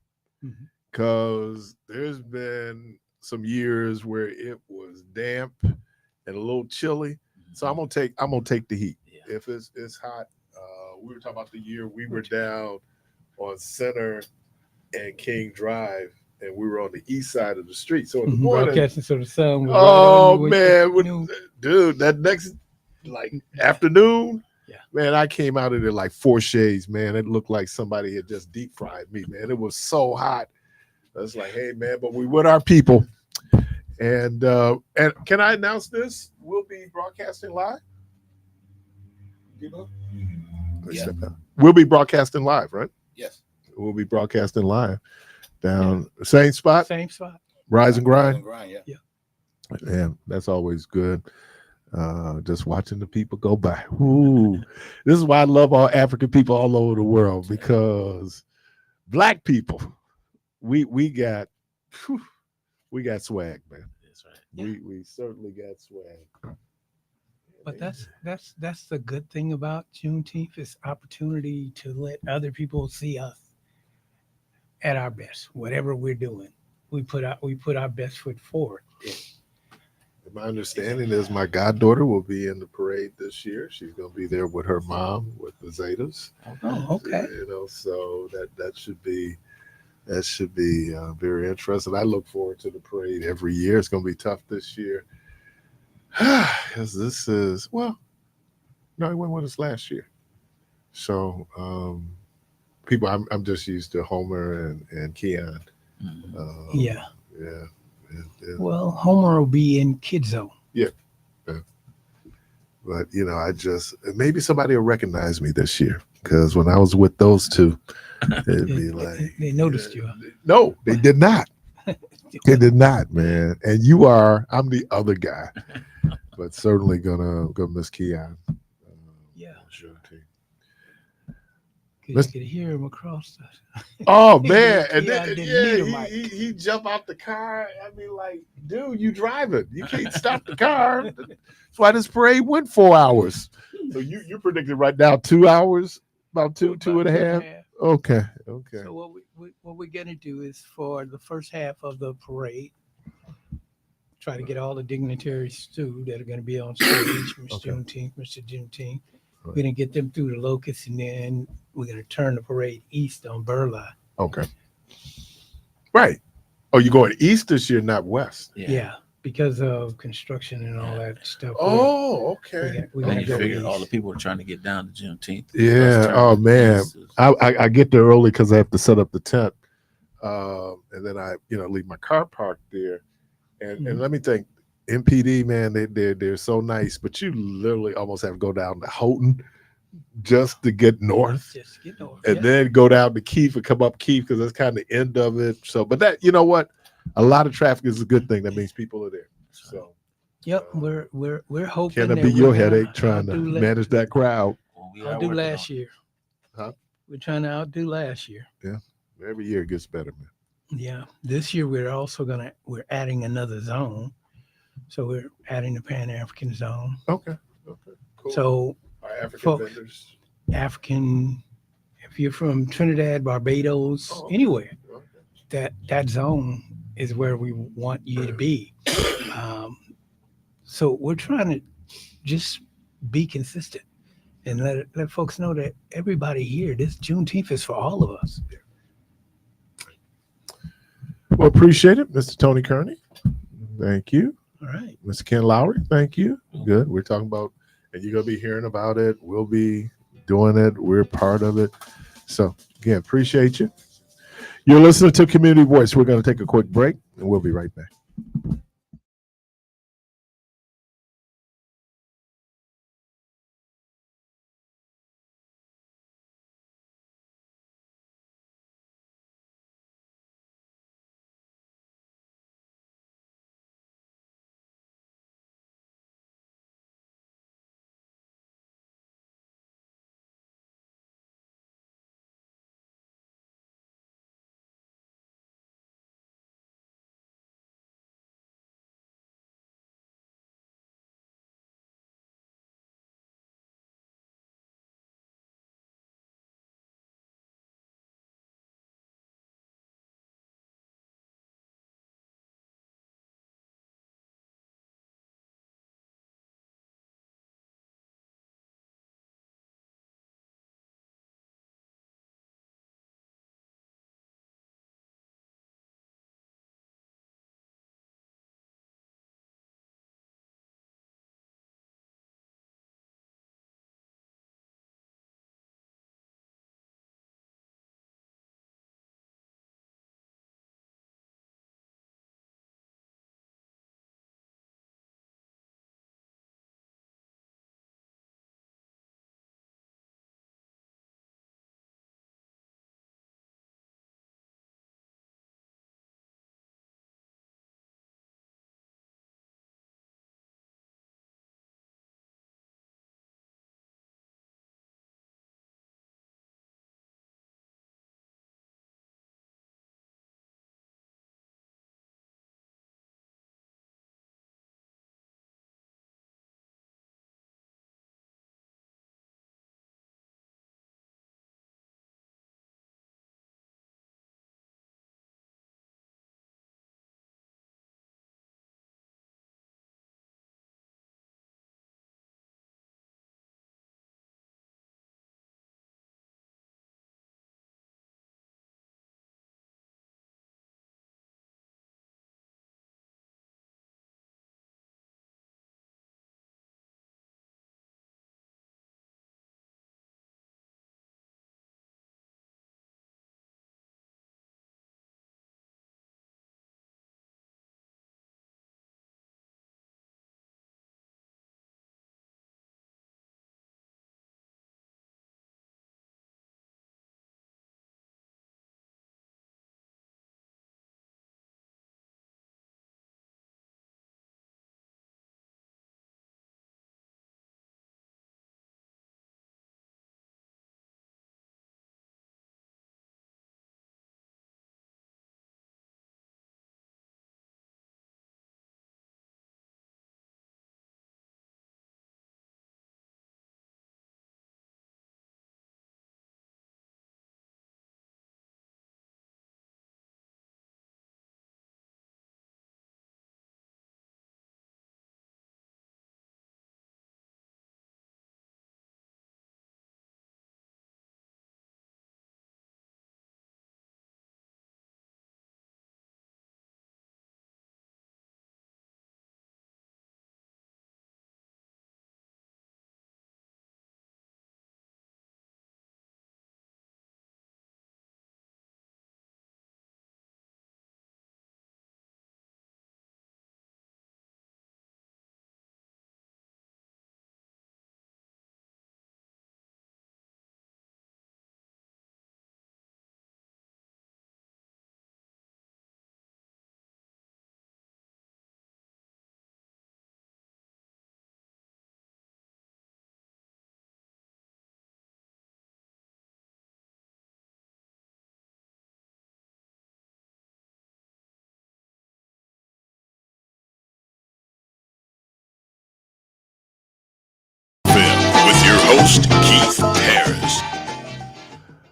because there's been some years where it was damp and a little chilly. So I'm gonna take the heat. Yeah. If it's hot. We were talking about the year we were down on Center and King Drive, and we were on the east side of the street. So in the morning, broadcasting, so the sun was oh man, dude, that next afternoon, yeah, man, I came out of there like 4 shades, man. It looked like somebody had just deep fried me, man. It was so hot. I was like, hey man, but we with our people. And can I announce this? We'll be broadcasting live. Yeah. We'll be broadcasting live, right? Yes. We'll be broadcasting live down same spot. Same spot. Rise and grind. Yeah. Yeah, that's always good. Just watching the people go by. Ooh, this is why I love all African people all over the world, because Black people, we got swag, man. That's right. We certainly got swag. But that's the good thing about Juneteenth is opportunity to let other people see us at our best. Whatever we're doing, we put our best foot forward. My understanding is my goddaughter will be in the parade this year. She's going to be there with her mom with the Zetas. Oh, okay. So that should be very interesting. I look forward to the parade every year. It's going to be tough this year because this is no, it went with us last year. So people, I'm just used to Homer and Keon. Yeah. Yeah. Well, Homer will be in Kid Zone. Yeah. But I just maybe somebody will recognize me this year because when I was with those two, it'd be like they noticed you. No, they did not. They did not, man. And I'm the other guy, but certainly gonna miss Keon. Yeah. Sure. Because you could hear him across the. Oh man! And Keon then didn't need a mic. he jump out the car. I mean, like, dude, you driving? You can't stop the car. That's why this parade went 4 hours. So you predicted right now 2 hours, about two and a half. Okay. So what we're gonna do is for the first half of the parade, try to get all the dignitaries too that are gonna be on stage, Mr. Juneteenth. We're gonna get them through the locust, and then we're gonna turn the parade east on Burleigh. Okay. Right. Oh, you're going east this year, not west. Yeah, because of construction and all that stuff. Oh, okay. We're Then gonna you go figure east. all the people are trying to get down to Juneteenth. Yeah. Oh man, I get there early because I have to set up the tent, and then I leave my car parked there, and let me think. MPD, man, they're so nice, but you literally almost have to go down to Houghton just to get north. Just get north. And then go down to Keefe and come up Keefe because that's kind of the end of it. So, but that what, a lot of traffic is a good thing. That means people are there. So, yep, we're hoping. Can it be your headache trying to manage that crowd? I'll do last year. Huh? We're trying to outdo last year. Yeah, every year it gets better, man. Yeah, this year we're adding another zone, so we're adding the Pan African zone. Okay, cool. So our African vendors. African, if you're from Trinidad, Barbados, anywhere, that zone is where we want you to be. So we're trying to just be consistent and let folks know that everybody here, this Juneteenth is for all of us. Well, appreciate it, Mr. Tony Kearney. Thank you. All right. Mr. Ken Lowry, thank you. Good. We're talking about, and you're going to be hearing about it. We'll be doing it. We're part of it. So, again, appreciate you. You're listening to Community Voice. We're going to take a quick break, and we'll be right back.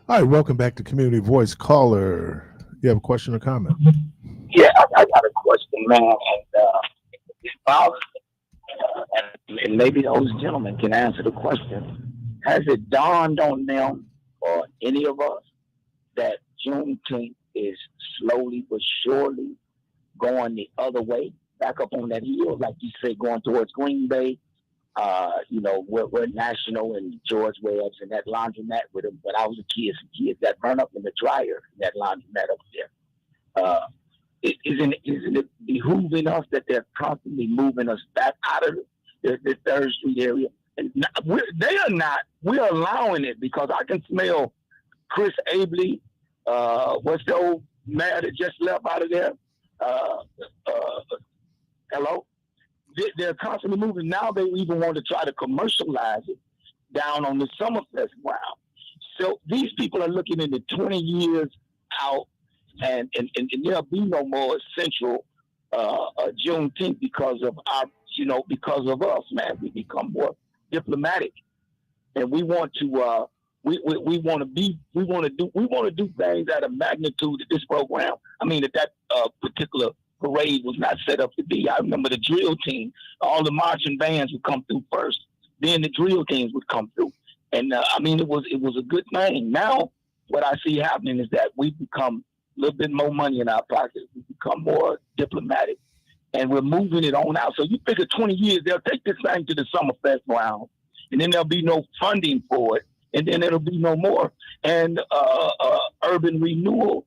All right, welcome back to Community Voice. Caller, you have a question or comment? Yeah, I got a question, man, and it's about, and maybe those gentlemen can answer the question. Has it dawned on them or any of us that Juneteenth is slowly but surely going the other way, back up on that hill, like you said, going towards Green Bay? We're National and George Webb's and that laundromat with them. When I was a kid, some kids that burn up in the dryer, that laundromat up there. Isn't it behooving us that they're constantly moving us back out of the 3rd Street area? And they are not. We're allowing it because I can smell Chris Abley. What's the old mayor that just left out of there? Hello? They're constantly moving. Now they even want to try to commercialize it down on the Summerfest ground. So these people are looking into 20 years out, and there'll be no more central Juneteenth because of because of us, man. We become more diplomatic, and we want to we want to do things at a magnitude of this program. I mean, that particular parade was not set up to be. I remember the drill team, all the marching bands would come through first, then the drill teams would come through, and it was a good thing. Now, what I see happening is that we become a little bit more money in our pockets. We become more diplomatic, and we're moving it on out. So you figure 20 years, they'll take this thing to the Summerfest ground, and then there'll be no funding for it, and then it'll be no more. And urban renewal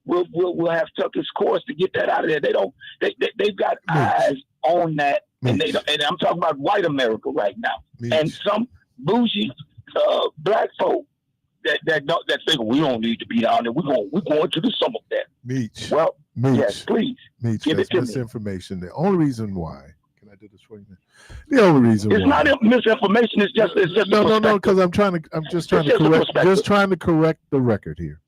will have took its course to get that out of there. They've got eyes on that, and I'm talking about white America right now, and some bougie black folk that think we don't need to be down there. We're going to the Summerfest. Meech. Well, Meech. yes, please. Meech, give that's it to misinformation. The only reason why. Can I do this for you? The only reason it's why. not misinformation. It's just no. Because I'm just trying to correct the record here.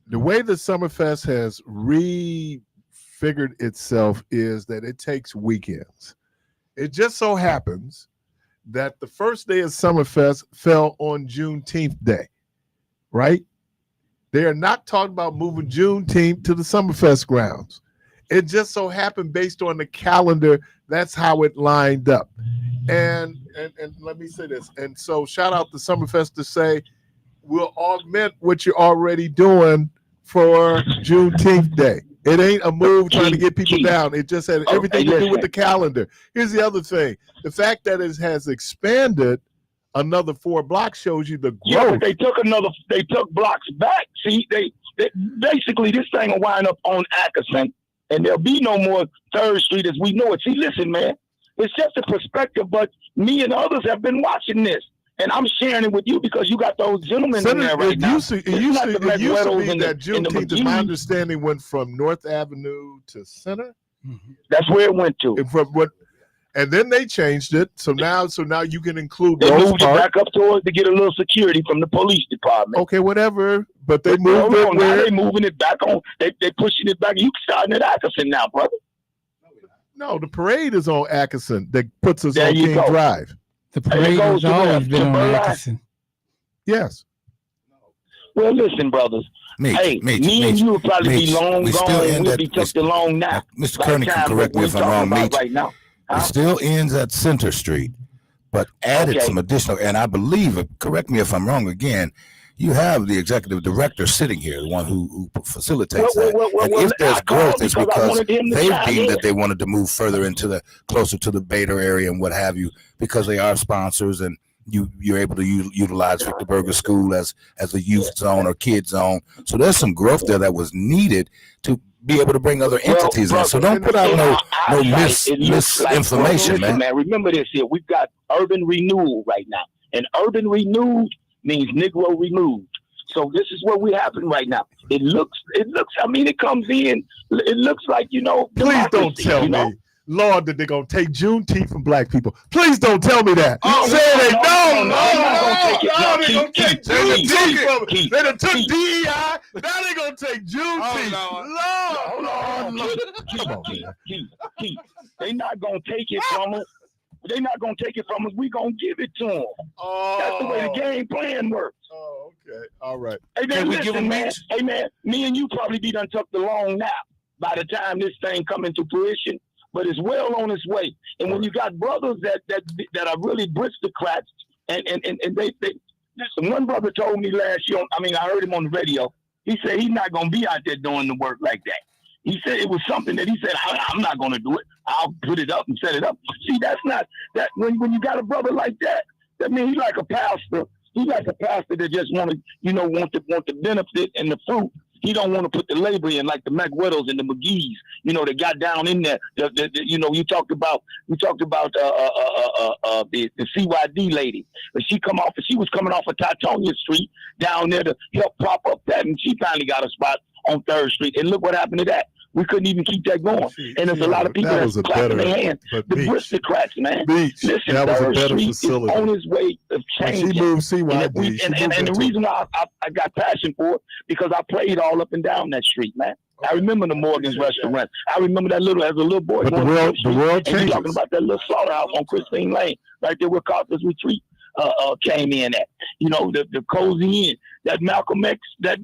The way the Summerfest has refigured itself is that it takes weekends. It just so happens that the first day of Summerfest fell on Juneteenth Day, right? They are not talking about moving Juneteenth to the Summerfest grounds. It just so happened based on the calendar, that's how it lined up. And let me say this. And so shout out to Summerfest to say, we'll augment what you're already doing for Juneteenth Day. It ain't a move trying to get people down. It just had everything to do with the calendar. Here's the other thing. The fact that it has expanded another 4 blocks shows you the growth. Yeah, but they took blocks back. See, they basically this thing will wind up on Ackerson, and there'll be no more 3rd Street as we know it. See, listen, man, it's just a perspective, but me and others have been watching this. And I'm sharing it with you because you got those gentlemen in there right now. It used to be that Juneteenth, is my understanding, went from North Avenue to Center. Mm-hmm. That's where it went to. And then they changed it. So now you can include they moved it back up towards to get a little security from the police department. Okay, whatever. But they moved it. Now they're moving it back on. They pushing it back. You starting at Ackerson now, brother. No, the parade is on Ackerson that puts us on King Drive. The parade has always been on Atkinson. Yes. Well, listen, brothers. Me and you will probably be long gone, and we'll be tucked along now. Mr. Kearney can correct me if I'm wrong, right now. It still ends at Center Street, but added some additional, and I believe, correct me if I'm wrong again, you have the executive director sitting here, the one who facilitates that. And if there's growth, it's because they deemed that they wanted to move further into closer to the Bader area and what have you, because they are sponsors, and you're able to utilize Victor Berger School as a youth zone or kid zone. So there's some growth there that was needed to be able to bring other entities in. So don't put out no misinformation, man. Remember this here. We've got urban renewal right now, and urban renewed means Negro removed. So this is what we happen right now. It looks. I mean, it comes in. It looks like Please don't tell me, Lord, that they're gonna take Juneteenth from black people. Please don't tell me that. They're gonna take Juneteenth from them. They done took DEI. Now they're gonna take Juneteenth. Lord. Come on, Keith. They're not gonna take it from us. They're not gonna take it from us. We gonna give it to them. That's the way the game plan works. Okay. All right. Hey, man, Can we give listen, them man. each? Hey, man, me and you probably be done took the long nap by the time this thing come into fruition, but it's well on its way. And when you got brothers that are really aristocrats, and they listen, one brother told me last year, I heard him on the radio. He said he's not going to be out there doing the work like that. He said it was something that he said, I'm not going to do it. I'll put it up and set it up. See, that's not that when you got a brother like that, that means he's like a pastor. He's like a pastor that just want the benefit and the fruit. He don't want to put the labor in like the McWidows and the McGee's, that got down in there. You talked about the CYD lady. But she was coming off of Titonia Street down there to help prop up that, and she finally got a spot on 3rd Street. And look what happened to that. We couldn't even keep that going. And there's a lot of people that's clapping their hands. The aristocrats, man. Listen, that was a 3rd better Street facility. is on its way of changing. She moved CYD. And the reason why I got passion for it, because I played all up and down that street, man. I remember the Morgan's restaurant. I remember that as a little boy. But the world and changes. talking about that little slaughterhouse on Christine Lane, right there where Carter's Retreat came in at. The Cozy Inn, that Malcolm X, that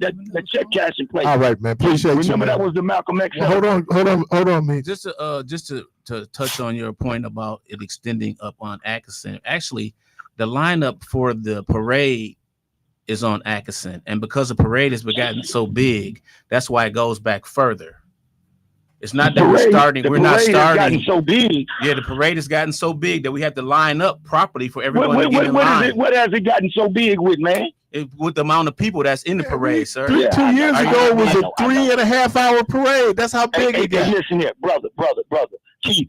check cashing place. All right, man. Appreciate you. Remember man. that was the Malcolm X. Well, hold on, me. Just to touch on your point about it extending up on Atkinson. Actually, the lineup for the parade is on Atkinson, and because the parade has gotten so big, that's why it goes back further. It's not that we're starting. We're not starting. So big. Yeah, the parade has gotten so big that we have to line up properly for everyone to get in line. What has it gotten so big with, man? With the amount of people that's in the parade, sir. 2 years ago, it was a 3.5 hour parade. That's how big it got. Listen here, brother. Keith,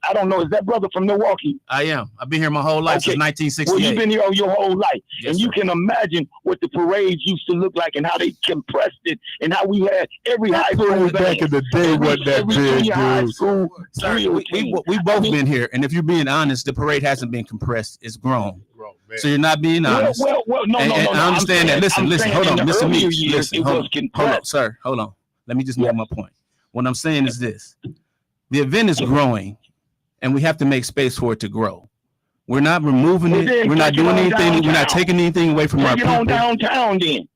I don't know. Is that brother from Milwaukee? I am. I've been here my whole life since 1968. Well, you've been here your whole life. Yes, and you sir. can imagine what the parades used to look like and how they compressed it and how we had every high school back in the day wasn't that big, dude. Sir, we both been here, and if you're being honest, the parade hasn't been compressed. It's grown. So you're not being honest. No. I understand that. Listen. Hold on, Mr. Meach. Listen, hold on, sir. Hold on. Let me just make my point. What I'm saying is this. The event is growing, and we have to make space for it to grow. We're not removing it. We're not doing anything. We're not taking anything away from our people. Take it on downtown then.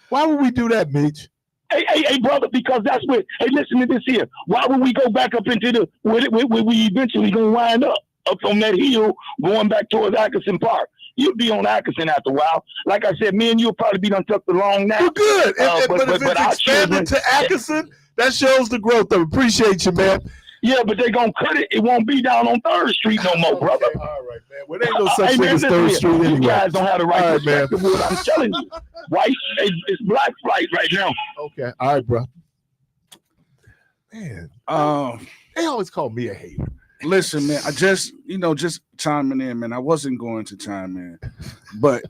Why would we do that, Meach? Hey, brother, because that's what. Hey, listen to this here. Why would we go back up into where we eventually gonna wind up on that hill going back towards Atkinson Park? You'll be on Atkinson after a while. Like I said, me and you'll probably be done tucked the long nap. You're good. But if it's expanded to Atkinson, that shows the growth. I appreciate you, man. Yeah, but they're going to cut it. It won't be down on 3rd Street no more, brother. Okay, all right, man. Well, there ain't no such thing as 3rd Street anyway. You guys don't have the right perspective. Man. I'm telling you. White, it's black flight right now. Okay. All right, bro. Man. They always call me a hater. Listen, man, I just chiming in, man. I wasn't going to chime in, but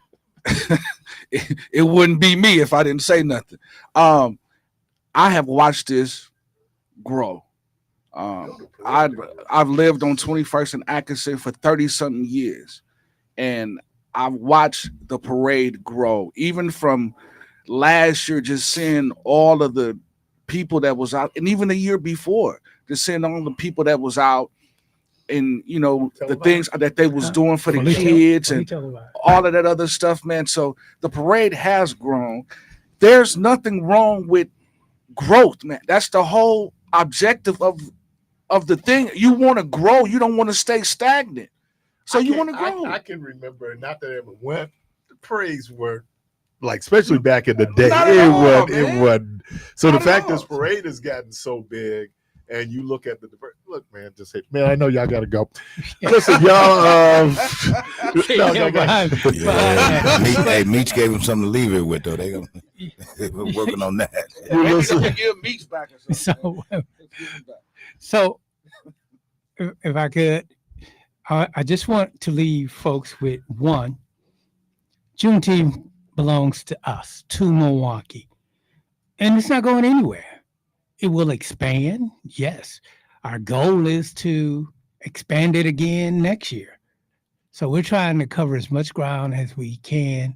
it wouldn't be me if I didn't say nothing. I have watched this grow. I've lived on 21st and Atkinson for 30-something years, and I've watched the parade grow. Even from last year, just seeing all of the people that was out, and even the year before, just seeing all the people that was out, and the things that they was doing for the kids and all of that other stuff, man. So the parade has grown. There's nothing wrong with growth, man. That's the whole objective of the thing. You want to grow. You don't want to stay stagnant. So you want to grow. I can remember, not that I ever went, the parades were like, especially back in the day, it wasn't. So the fact this parade has gotten so big, and you look at look, man, just say, man, I know y'all got to go. Listen, y'all. Hey, Meach gave him something to leave it with, though. They're working on that. Give Meach back or something. So if I could, I just want to leave folks with one. Juneteenth belongs to us, to Milwaukee, and it's not going anywhere. It will expand. Yes. Our goal is to expand it again next year. So we're trying to cover as much ground as we can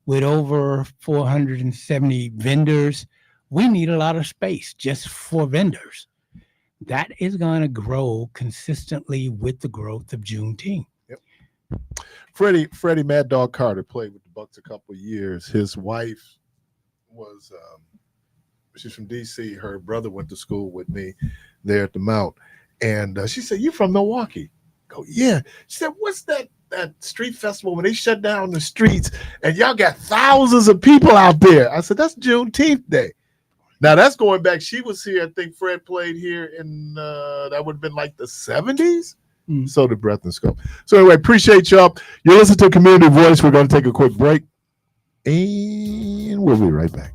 with over 470 vendors. We need a lot of space just for vendors. That is going to grow consistently with the growth of Juneteenth. Yep. Freddie Mad Dog Carter played with the Bucks a couple of years. His wife was she's from D.C. Her brother went to school with me there at the Mount, and she said, "You from Milwaukee?" Go, yeah. She said, "What's that street festival when they shut down the streets and y'all got thousands of people out there?" I said, "That's Juneteenth Day." Now that's going back. She was here. I think Fred played here in that would have been like the 70s. So the breath and scope. So anyway, appreciate y'all. You listen to Community Voice. We're going to take a quick break, and we'll be right back.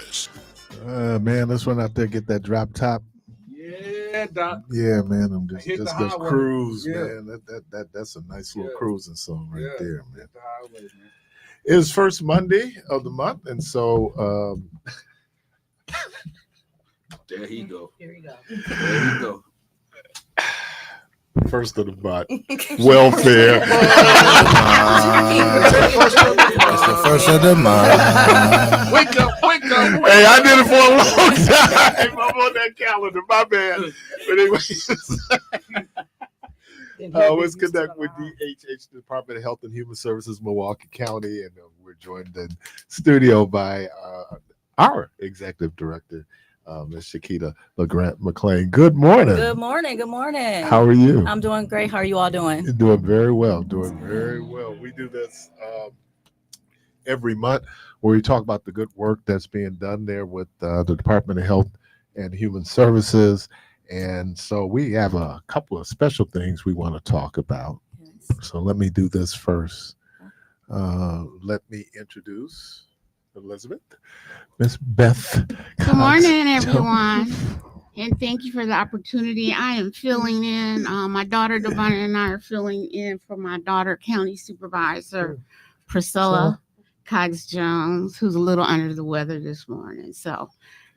Parris. Man, let's run out there, get that drop top. Yeah, Doc. Yeah, man, I'm Hit the just highway. cruise, Yeah. man. That's a nice little Yeah. cruising song right there, man. Hit the highway, man. It's first Monday of the month, and so There he go. Here we go. There he go. first of the month, welfare. It's the first of the month. Wake up. Hey, I did it for a long time. I'm on that calendar. My bad. But anyway, let's connect with DHH, Department of Health and Human Services, Milwaukee County, and we're joined in studio by our executive director, Ms. Shakita LeGrant McLean. Good morning. Good morning. Good morning. How are you? I'm doing great. How are you all doing? Doing very well. Doing very well. We do this every month where we talk about the good work that's being done there with the Department of Health and Human Services. And so we have a couple of special things we want to talk about. Yes. So let me do this first. Let me introduce Elizabeth, Miss Beth. Good morning, everyone. And thank you for the opportunity. I am filling in. My daughter, Devon, and I are filling in for my daughter, County Supervisor Priscilla Cox-Jones, who's a little under the weather this morning. So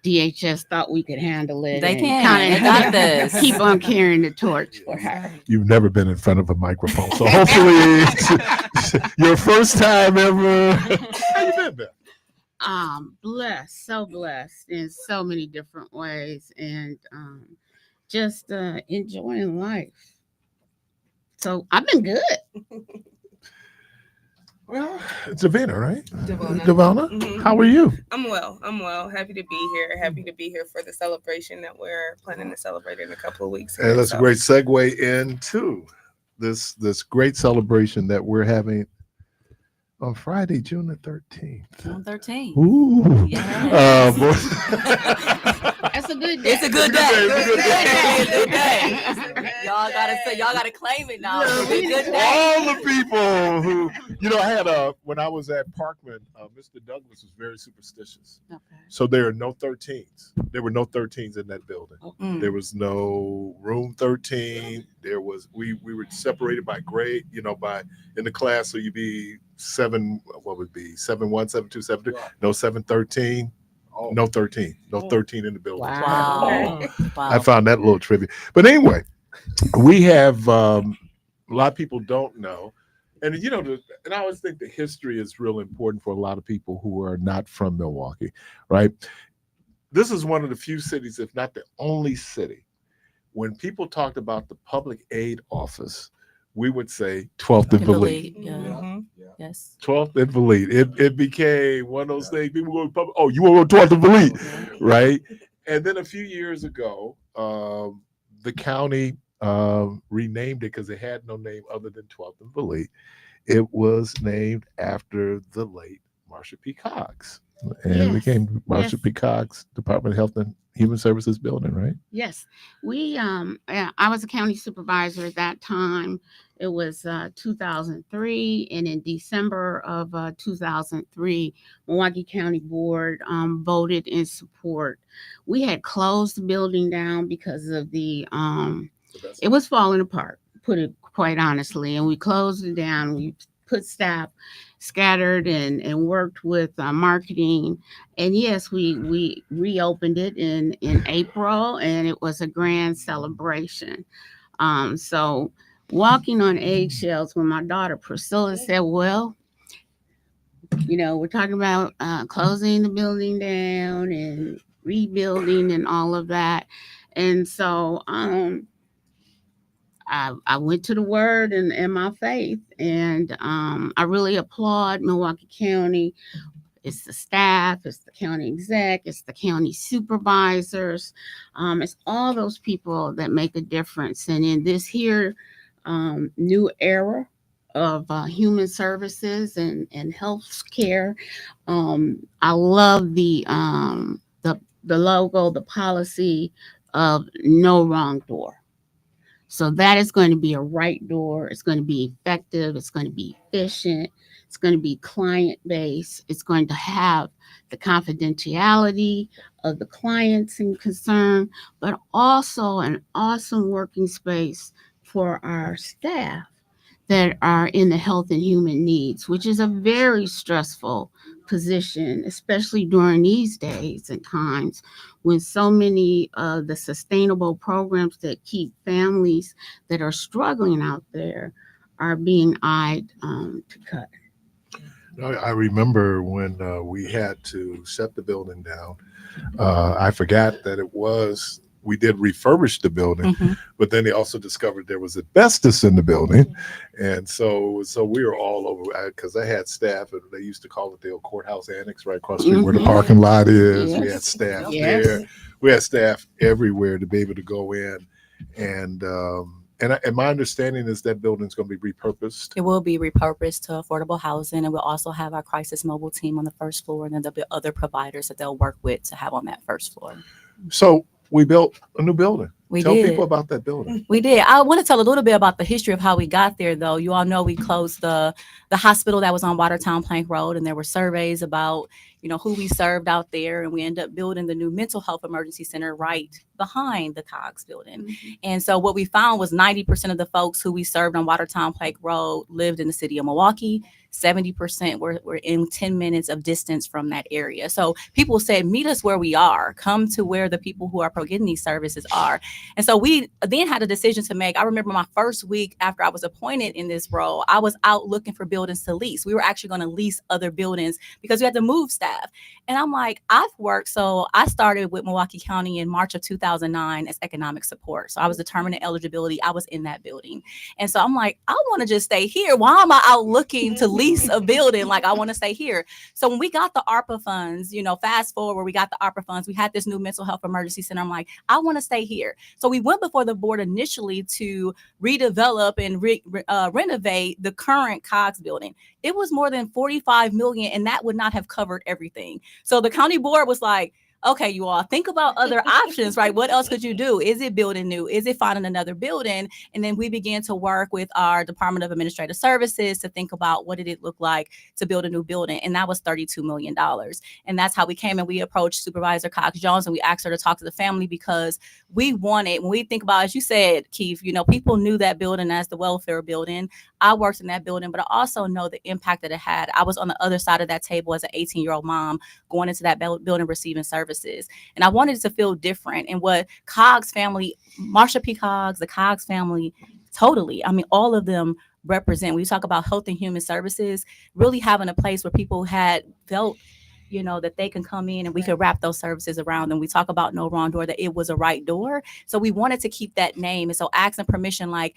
DHS thought we could handle it. They and can. They got this. Keep on carrying the torch for her. You've never been in front of a microphone, so hopefully it's your first time ever. How you been, Beth? Blessed, so blessed in so many different ways, and just enjoying life. So I've been good. Well, it's Davina, right? Devona. Mhm. How are you? I'm well. Happy to be here. Happy to be here for the celebration that we're planning to celebrate in a couple of weeks. And that's a great segue into this great celebration that we're having on Friday, June the 13th. June 13th. Ooh. Yes. That's a good day. It's a good day. It's a good day. Y'all gotta claim it now. It's a good day. All the people who, I had when I was at Parkman, Mr. Douglas was very superstitious. Okay. So there are no 13s. There were no 13s in that building. Mm. There was no room 13. There was, we were separated by grade, by in the class. So you'd be 7, what would be 7-1, 7-2, 7-3, no 7-13. No 13. No 13 in the building. Wow. I found that a little trivia. But anyway, we have a lot of people don't know. And and I always think the history is real important for a lot of people who are not from Milwaukee, right? This is one of the few cities, if not the only city, when people talked about the public aid office, we would say 12th and Valete. Yeah. Mm-hmm. Yes. 12th and Valete. It became one of those things. People go to public. Oh, you want to go 12th and Valete, right? And then a few years ago, the county renamed it because it had no name other than 12th and Valete. It was named after the late Marsha P. Cox, and it became Marsha P. Cox Department of Health and Human Services building, right? Yes, I was a county supervisor at that time. It was 2003, and in December of 2003, Milwaukee County Board voted in support. We had closed the building down because of it was falling apart, put it quite honestly, and we closed it down. We put staff scattered and worked with marketing. And yes, we reopened it in April, and it was a grand celebration. So walking on eggshells when my daughter Priscilla said, well, we're talking about closing the building down and rebuilding and all of that. And so I went to the word and my faith, and I really applaud Milwaukee County. It's the staff, it's the county exec, it's the county supervisors, it's all those people that make a difference. And in this here new era of human services and health care, I love the logo, the policy of no wrong door. So that is going to be a right door. It's going to be effective. It's going to be efficient. It's going to be client based. It's going to have the confidentiality of the clients in concern, but also an awesome working space for our staff that are in the health and human needs, which is a very stressful position, especially during these days and times when so many of the sustainable programs that keep families that are struggling out there are being eyed to cut. I remember when we had to shut the building down. I forgot that we did refurbish the building, but then they also discovered there was asbestos in the building. And so we were all over because I had staff, and they used to call it the old courthouse annex right across the street where the parking lot is. We had staff there. We had staff everywhere to be able to go in. And my understanding is that building's going to be repurposed. It will be repurposed to affordable housing, and we'll also have our crisis mobile team on the first floor, and then there'll be other providers that they'll work with to have on that first floor. So we built a new building. Tell did. people about that building. We did. I want to tell a little bit about the history of how we got there, though. You all know we closed the hospital that was on Watertown Plank Road, and there were surveys about, who we served out there, and we ended up building the new mental health emergency center right behind the Cogs building. And so what we found was 90% of the folks who we served on Watertown Plank Road lived in the city of Milwaukee. 70% were in 10 minutes of distance from that area. So people said, meet us where we are. Come to where the people who are getting these services are. And so we then had a decision to make. I remember my first week after I was appointed in this role, I was out looking for buildings to lease. We were actually going to lease other buildings because we had to move staff. And I'm like, so I started with Milwaukee County in March of 2009 as economic support. So I was determining eligibility. I was in that building. And so I'm like, I want to just stay here. Why am I out looking to lease a building? Like, I want to stay here. So when we got the ARPA funds, fast forward where we got the ARPA funds, we had this new mental health emergency center. I'm like, I want to stay here. So we went before the board initially to redevelop and renovate the current Cogs building. It was more than $45 million, and that would not have covered everything. So the county board was like, okay, you all think about other options, right? What else could you do? Is it building new? Is it finding another building? And then we began to work with our Department of Administrative Services to think about what did it look like to build a new building. And that was $32 million. And that's how we came and we approached Supervisor Cox Jones, and we asked her to talk to the family because we wanted, when we think about, as you said, Keith, people knew that building as the welfare building. I worked in that building, but I also know the impact that it had. I was on the other side of that table as an 18-year-old mom going into that building receiving services. And I wanted it to feel different. And what Cogs family, Marsha P. Cogs, the Cogs family, totally, all of them represent, when you talk about health and human services, really having a place where people had felt, that they can come in and we could wrap those services around them. We talk about no wrong door, that it was a right door. So we wanted to keep that name. And so asking permission, like,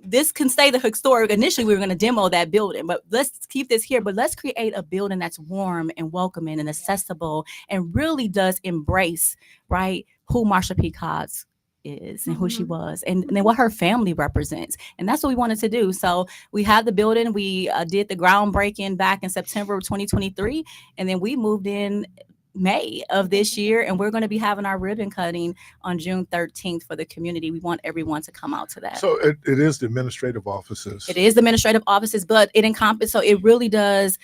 this can stay the historic. Initially, we were going to demo that building, but let's keep this here. But let's create a building that's warm and welcoming and accessible and really does embrace, right, who Marsha P. Cogs is and who she was and then what her family represents. And that's what we wanted to do. So we had the building. We did the groundbreaking back in September of 2023. And then we moved in May of this year, and we're going to be having our ribbon cutting on June 13th for the community. We want everyone to come out to that. So it is the administrative offices. It is the administrative offices, but it encompasses, so it really does.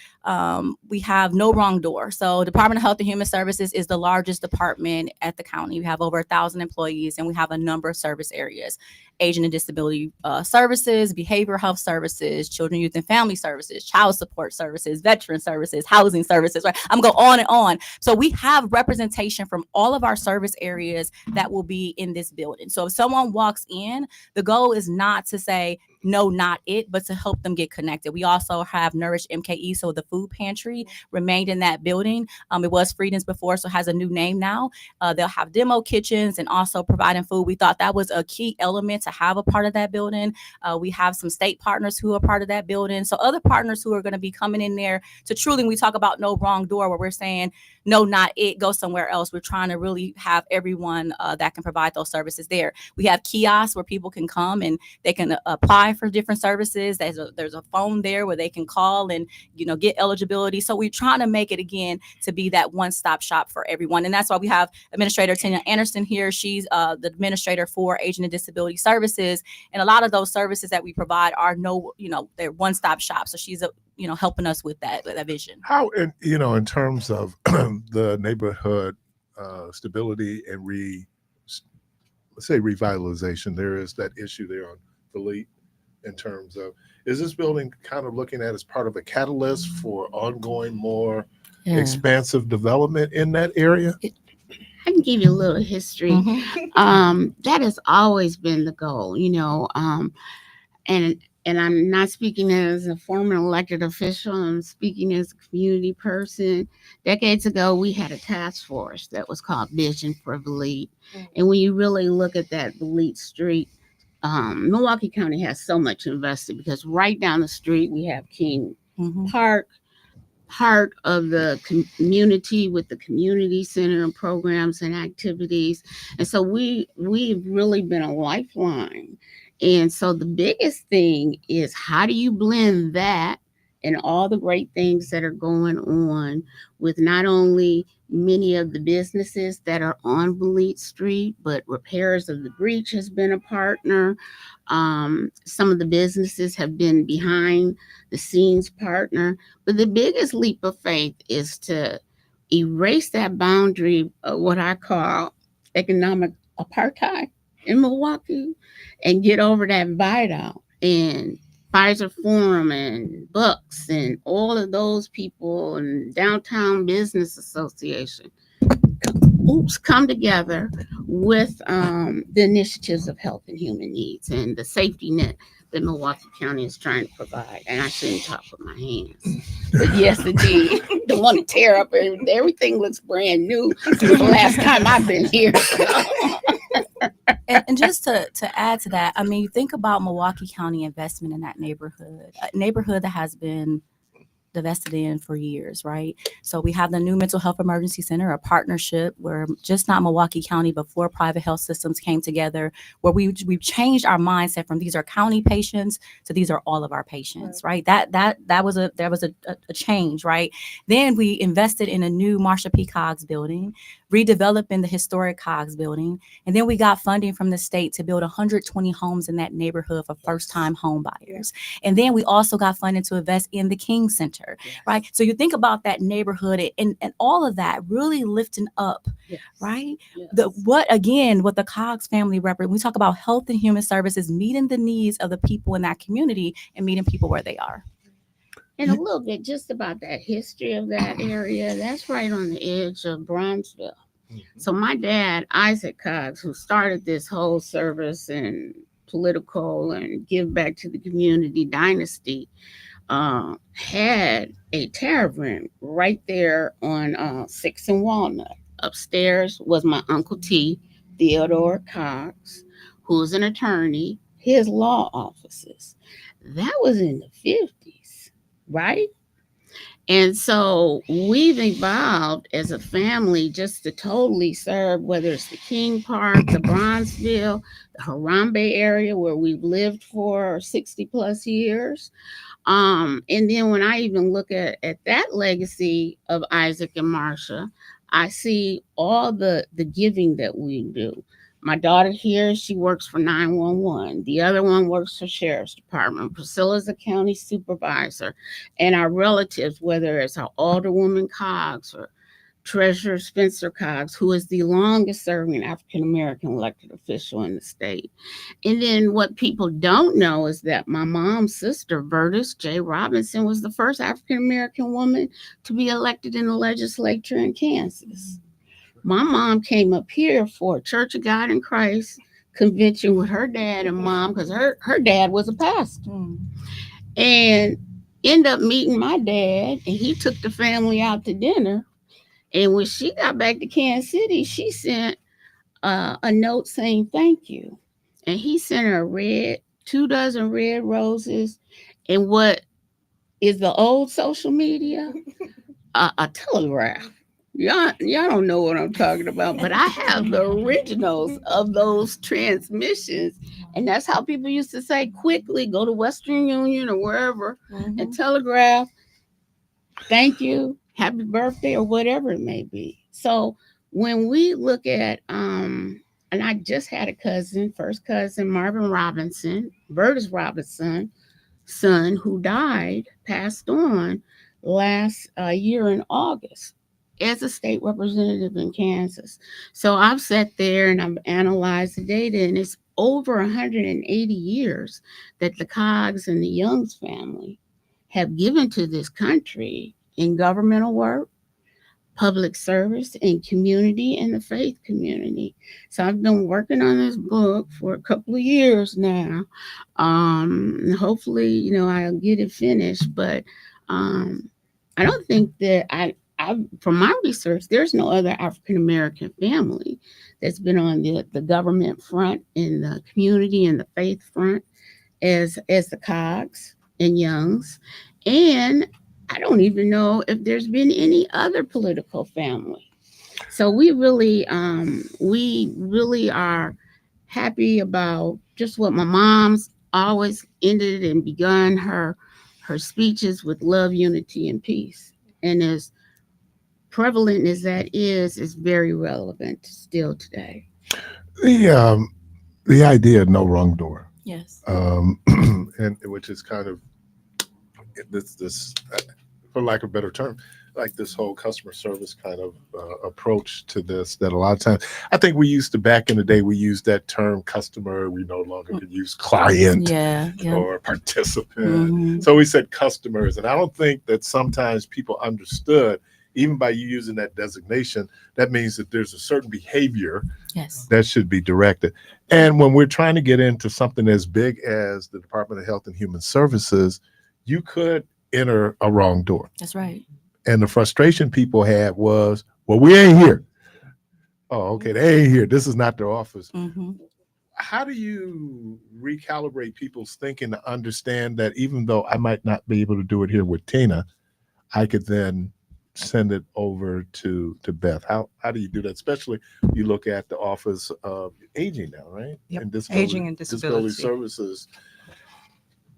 We have no wrong door. So Department of Health and Human Services is the largest department at the county. We have over 1,000 employees, and we have a number of service areas: aging and disability services, behavioral health services, children, youth, and family services, child support services, veteran services, housing services, right? I'm going on and on. So we have representation from all of our service areas that will be in this building. So if someone walks in, the goal is not to say, no, not it, but to help them get connected. We also have Nourish MKE, so the food pantry remained in that building. It was Freedom's before, so it has a new name now. They'll have demo kitchens and also providing food. We thought that was a key element to have a part of that building. We have some state partners who are part of that building. So other partners who are going to be coming in there to truly, when we talk about no wrong door, where we're saying, no, not it, go somewhere else. We're trying to really have everyone that can provide those services there. We have kiosks where people can come and they can apply apply for different services. There's a phone there where they can call and, get eligibility. So we're trying to make it again to be that one-stop shop for everyone. And that's why we have Administrator Tanya Anderson here. She's the administrator for Aging and Disability Services. And a lot of those services that we provide are they're one-stop shop. So she's helping us with that vision. How, in terms of the neighborhood stability and let's say revitalization, there is that issue there on Philippe in terms of, is this building kind of looking at as part of a catalyst for ongoing more expansive development in that area? I can give you a little history. That has always been the goal, and I'm not speaking as a former elected official. I'm speaking as a community person. Decades ago, we had a task force that was called Vision for Valete. And when you really look at that Valete Street, Milwaukee County has so much invested because right down the street, we have King Park, part of the community with the community center and programs and activities. And so we've really been a lifeline. And so the biggest thing is, how do you blend that and all the great things that are going on with not only many of the businesses that are on Valete Street, but Repairs of the Breach has been a partner. Some of the businesses have been behind the scenes partner. But the biggest leap of faith is to erase that boundary of what I call economic apartheid in Milwaukee and get over that Vital and Pfizer Forum and Bucks and all of those people and Downtown Business Association come together with the initiatives of health and human needs and the safety net that Milwaukee County is trying to provide. And I shouldn't talk with my hands. But yes, indeed. Don't want to tear up everything looks brand new since the last time I've been here. And just to add to that, I mean, think about Milwaukee County investment in that neighborhood, a neighborhood that has been invested in for years, right? So we have the new mental health emergency center, a partnership where just not Milwaukee County, but 4 private health systems came together, where we've changed our mindset from these are county patients to these are all of our patients, right? That was a change, right? Then we invested in a new Marsha P. Coggs building, redeveloping the historic Coggs building, and then we got funding from the state to build 120 homes in that neighborhood for first-time home buyers. And then we also got funding to invest in the King Center, right? So you think about that neighborhood and all of that really lifting up, right? What the Coggs family represents. We talk about health and human services, meeting the needs of the people in that community and meeting people where they are. And a little bit just about that history of that area. That's right on the edge of Bronzeville. So my dad, Isaac Coggs, who started this whole service and political and give back to the community dynasty, had a tavern right there on 6th and Walnut. Upstairs was my Uncle T, Theodore Coggs, who was an attorney, his law offices. That was in the 50s, right? And so we've evolved as a family just to totally serve, whether it's the King Park, the Bronzeville, the Harambe area where we've lived for 60 plus years. And then when I even look at that legacy of Isaac and Marsha, I see all the giving that we do. My daughter here, she works for 911. The other one works for Sheriff's Department. Priscilla's a county supervisor. And our relatives, whether it's our Alderwoman Coggs or Treasurer Spencer Coggs, who is the longest serving African-American elected official in the state. And then what people don't know is that my mom's sister, Vertus J. Robinson, was the first African-American woman to be elected in the legislature in Kansas. My mom came up here for a Church of God in Christ convention with her dad and mom, because her dad was a pastor. And ended up meeting my dad, and he took the family out to dinner. And when she got back to Kansas City, she sent a note saying thank you. And he sent her 2 dozen red roses, and what is the old social media? A telegraph. Y'all don't know what I'm talking about, but I have the originals of those transmissions. And that's how people used to say quickly, go to Western Union or wherever and telegraph, thank you, happy birthday, or whatever it may be. So when we look at and I just had a cousin, first cousin, Marvin Robinson, Burtis Robinson, son, who died, passed on last year in August as a state representative in Kansas. So I've sat there and I've analyzed the data, and it's over 180 years that the Coggs and the Youngs family have given to this country in governmental work, public service, and community, and the faith community. So I've been working on this book for a couple of years now. Hopefully, I'll get it finished, but I don't think that from my research, there's no other African American family that's been on the government front, in the community and the faith front as the Coggs and Youngs. And I don't even know if there's been any other political family. So we really are happy about just what my mom's always ended and begun her speeches with: love, unity, and peace. And as prevalent as that is very relevant still today. The idea of no wrong door. Yes. And which is kind of this for lack of a better term, like this whole customer service kind of approach to this, that a lot of times, I think we used to, back in the day, we used that term customer. We no longer could use client or participant. So we said customers. And I don't think that sometimes people understood, even by you using that designation, that means that there's a certain behavior that should be directed. And when we're trying to get into something as big as the Department of Health and Human Services, you could enter a wrong door. That's right. And the frustration people had was, well, we ain't here. Oh, okay, they ain't here. This is not their office. How do you recalibrate people's thinking to understand that even though I might not be able to do it here with Tina, I could then send it over to Beth? How do you do that? Especially you look at the Office of Aging now, right? Yep. And Aging and Disability Services,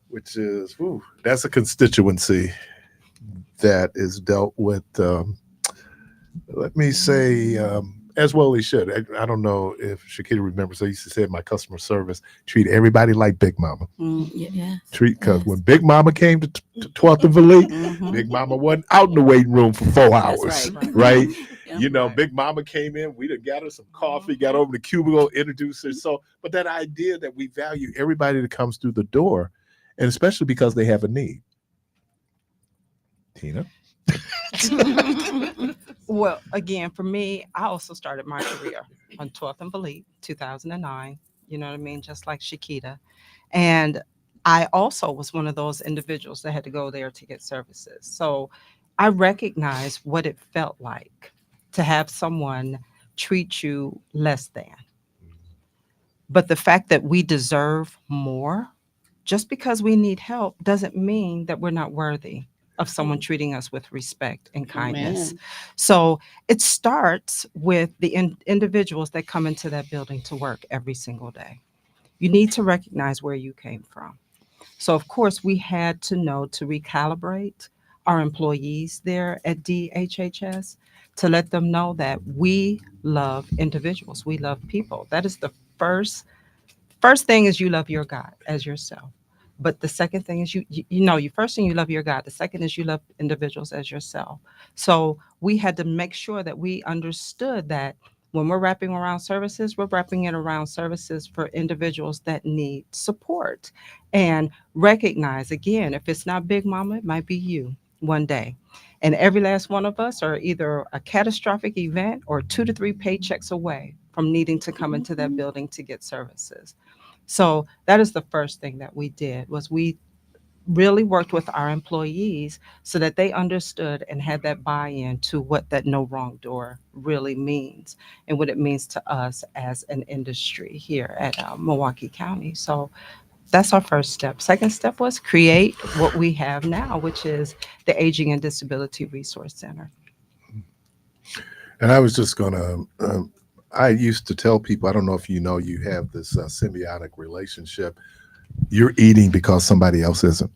which is, that's a constituency that is dealt with, let me say, as well they should. I don't know if Shakita remembers, I used to say in my customer service, treat everybody like Big Mama. Because when Big Mama came to 12th and Valet, Big Mama wasn't out in the waiting room for 4 hours, right? Big Mama came in, we done got her some coffee, got over the cubicle, introduced her. So, but that idea that we value everybody that comes through the door, and especially because they have a need. Tina? Well, again, for me, I also started my career on 12th and Valet, 2009. You know what I mean? Just like Shakita. And I also was one of those individuals that had to go there to get services. So I recognize what it felt like to have someone treat you less than. But the fact that we deserve more, just because we need help, doesn't mean that we're not worthy of someone treating us with respect and kindness. Amen. So it starts with the individuals that come into that building to work every single day. You need to recognize where you came from. So of course we had to know to recalibrate our employees there at DHHS to let them know that we love individuals. We love people. That is the first thing, is you love your God as yourself. But the second thing is you first thing, you love your God. The second is you love individuals as yourself. So we had to make sure that we understood that when we're wrapping around services, we're wrapping it around services for individuals that need support. And recognize, again, if it's not Big Mama, it might be you one day. And every last one of us are either a catastrophic event or 2 to 3 paychecks away from needing to come into that building to get services. So that is the first thing that we did, was we really worked with our employees so that they understood and had that buy-in to what that no wrong door really means and what it means to us as an industry here at Milwaukee County. So that's our first step. Second step was create what we have now, which is the Aging and Disability Resource Center. And I was just gonna. I used to tell people, I don't know if you know, you have this symbiotic relationship. You're eating because somebody else isn't.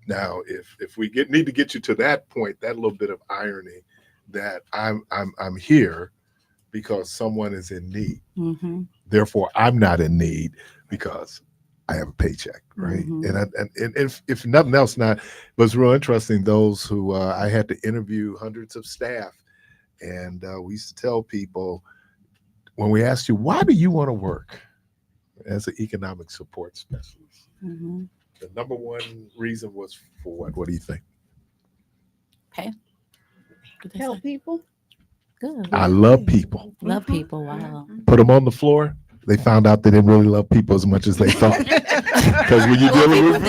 Now, if we need to get you to that point, that little bit of irony, that I'm here because someone is in need. Mm-hmm. Therefore, I'm not in need because I have a paycheck, right? Mhm. And if nothing else, it was real interesting. Those who I had to interview hundreds of staff, and we used to tell people, when we asked you, why do you want to work as an economic support specialist? Mm-hmm. The number one reason was for what? What do you think? Okay. Help people. Good. I love people. Love people. Wow. Put them on the floor. They found out they didn't really love people as much as they thought. Because when you're dealing with,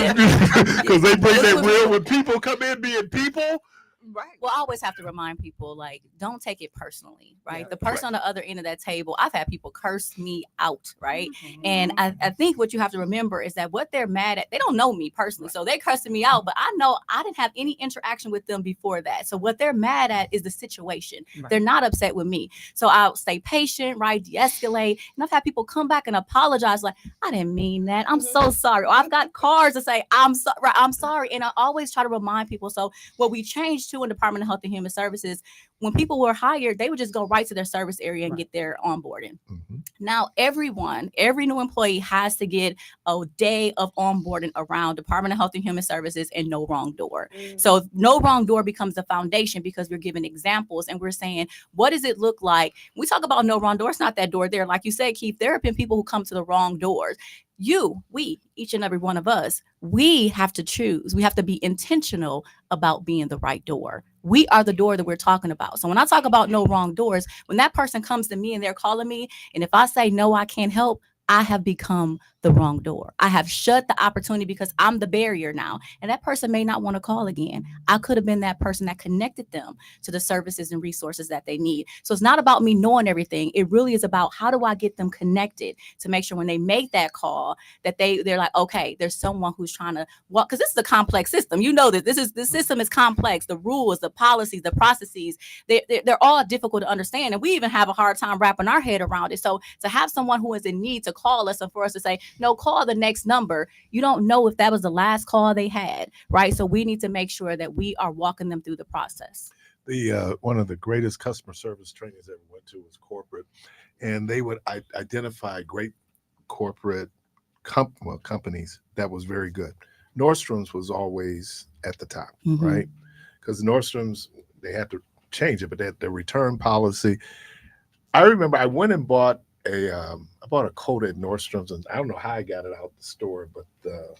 because they bring that real, when people come in being people. Right. Well, I always have to remind people, like, don't take it personally, right? The person on the other end of that table, I've had people curse me out, right? And I think what you have to remember is that what they're mad at, they don't know me personally. So they're cursing me out, but I know I didn't have any interaction with them before that. So what they're mad at is the situation. Right. They're not upset with me. So I'll stay patient, right? De-escalate. And I've had people come back and apologize, like, I didn't mean that. I'm so sorry. Or I've got cards to say, I'm sorry. And I always try to remind people. So what we changed to in Department of Health and Human Services, when people were hired, they would just go right to their service area and get their onboarding. Now, every new employee has to get a day of onboarding around Department of Health and Human Services and No Wrong Door. So No Wrong Door becomes the foundation, because we're giving examples and we're saying, what does it look like? When we talk about No Wrong Door, it's not that door there. Like you said, Keith, there have been people who come to the wrong doors. We, each and every one of us, we have to choose. We have to be intentional about being the right door. We are the door that we're talking about. So when I talk about no wrong doors, when that person comes to me and they're calling me, and if I say, no, I can't help, I have become the wrong door. I have shut the opportunity because I'm the barrier now. And that person may not want to call again. I could have been that person that connected them to the services and resources that they need. So it's not about me knowing everything. It really is about, how do I get them connected to make sure when they make that call that they're like, okay, there's someone who's trying to walk, because this is a complex system. You know that this system is complex. The rules, the policies, the processes, they're all difficult to understand. And we even have a hard time wrapping our head around it. So to have someone who is in need to call us and for us to say, no, call the next number, you don't know if that was the last call they had, right? So we need to make sure that we are walking them through the process. The one of the greatest customer service trainings I ever went to was corporate, and they would identify great corporate companies that was very good. Nordstrom's was always at the top, right? Because Nordstrom's, they had to change it, but they had the return policy. I remember I went and bought I bought a coat at Nordstrom's, and I don't know how I got it out the store, but the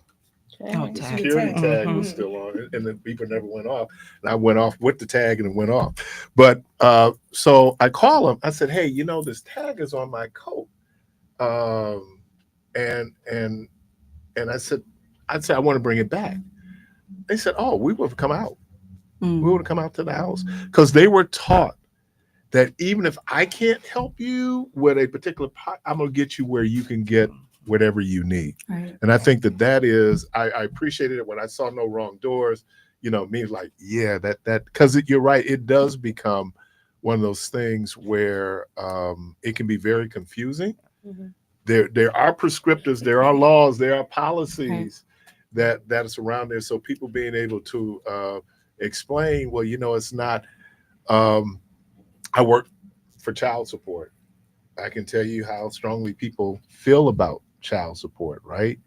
security tag was still on it, and the beeper never went off. And I went off with the tag, and it went off. But so I call them. I said, "Hey, this tag is on my coat," and I said, I want to bring it back. They said, "Oh, we would have come out. We would have come out to the house," because they were taught that even if I can't help you with a particular pot, I'm going to get you where you can get whatever you need. Right. And I think that is, I appreciated it when I saw No Wrong Doors, me like, yeah, that, because you're right. It does become one of those things where it can be very confusing. There are prescriptives, there are laws, there are policies that is around there. So people being able to explain, well, it's not, I work for child support. I can tell you how strongly people feel about child support, right?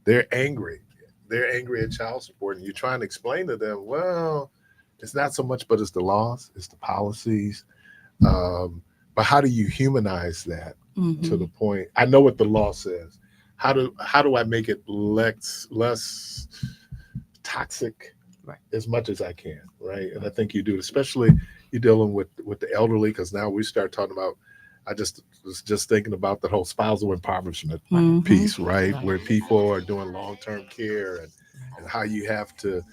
They're angry. They're angry at child support. And you're trying to explain to them, well, it's not so much, but it's the laws, it's the policies. But how do you humanize that to the point? I know what the law says. How do I make it less toxic as much as I can, right? And I think you do, especially you're dealing with the elderly, because now we start talking about, I was just thinking about the whole spousal impoverishment piece, right? Where people are doing long-term care and how you have to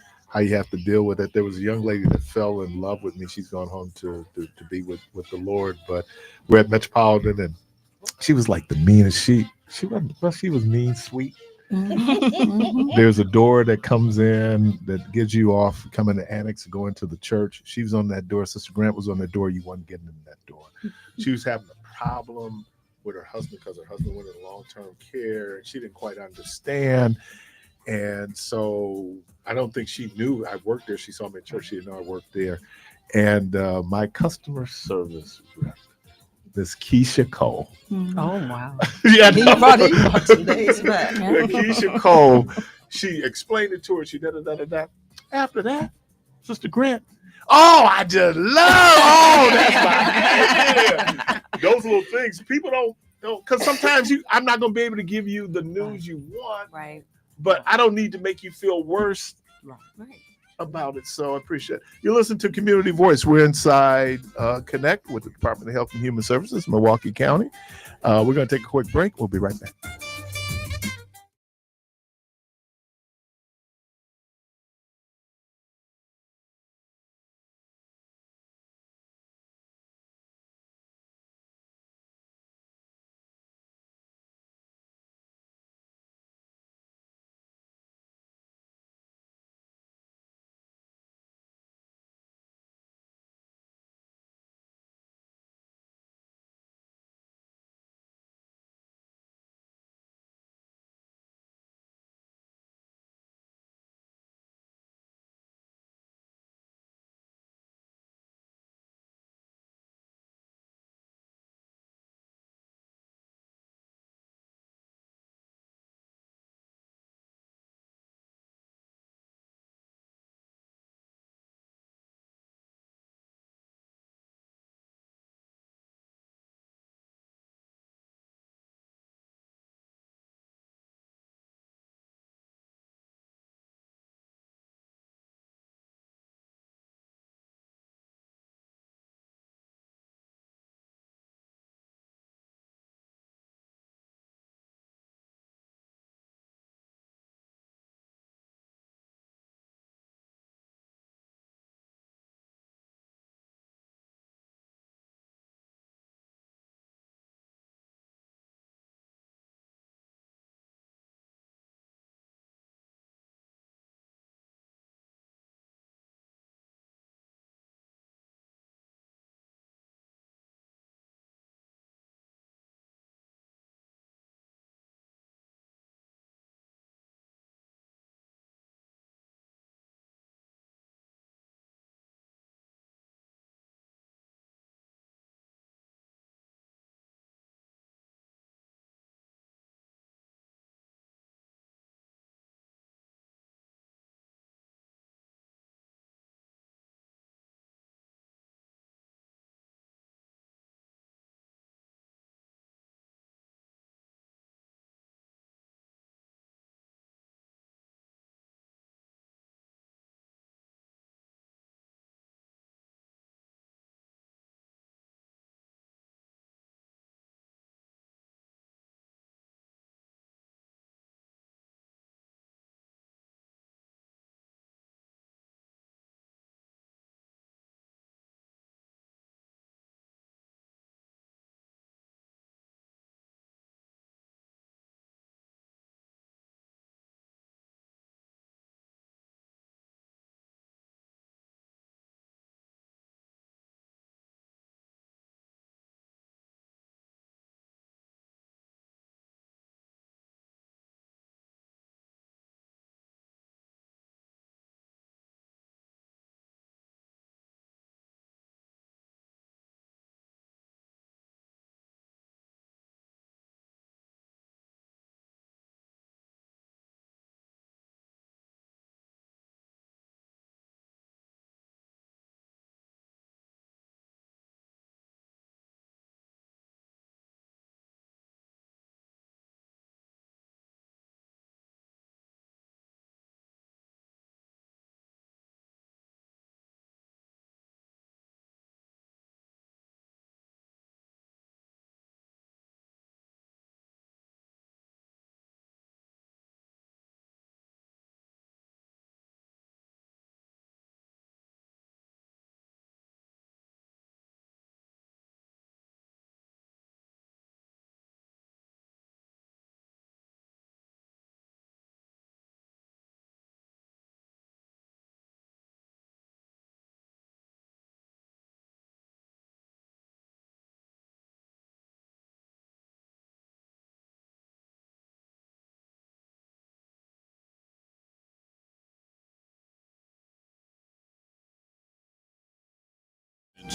deal with it. There was a young lady that fell in love with me. She's gone home to be with the Lord, but we're at Metropolitan, and she was like the meanest. She was mean, sweet. There's a door that comes in that gives you off, come in the annex, go into the church. She was on that door. Sister Grant was on that door. You wasn't getting in that door. She was having a problem with her husband because her husband went into long-term care and she didn't quite understand. And so I don't think she knew I worked there. She saw me at church. She didn't know I worked there. And my customer service rep, Miss Keisha Cole. Oh wow. Yeah, He no. brought some days back. Keisha Cole, she explained it to her. She da. After that, Sister Grant, oh, I just love, oh, that's my yeah. Those little things. People don't, because sometimes I'm not gonna be able to give you the news you want, Right. but I don't need to make you feel worse Right. about it. So I appreciate it. You listen to Community Voice. We're inside Connect with the Department of Health and Human Services, Milwaukee County. We're going to take a quick break. We'll be right back.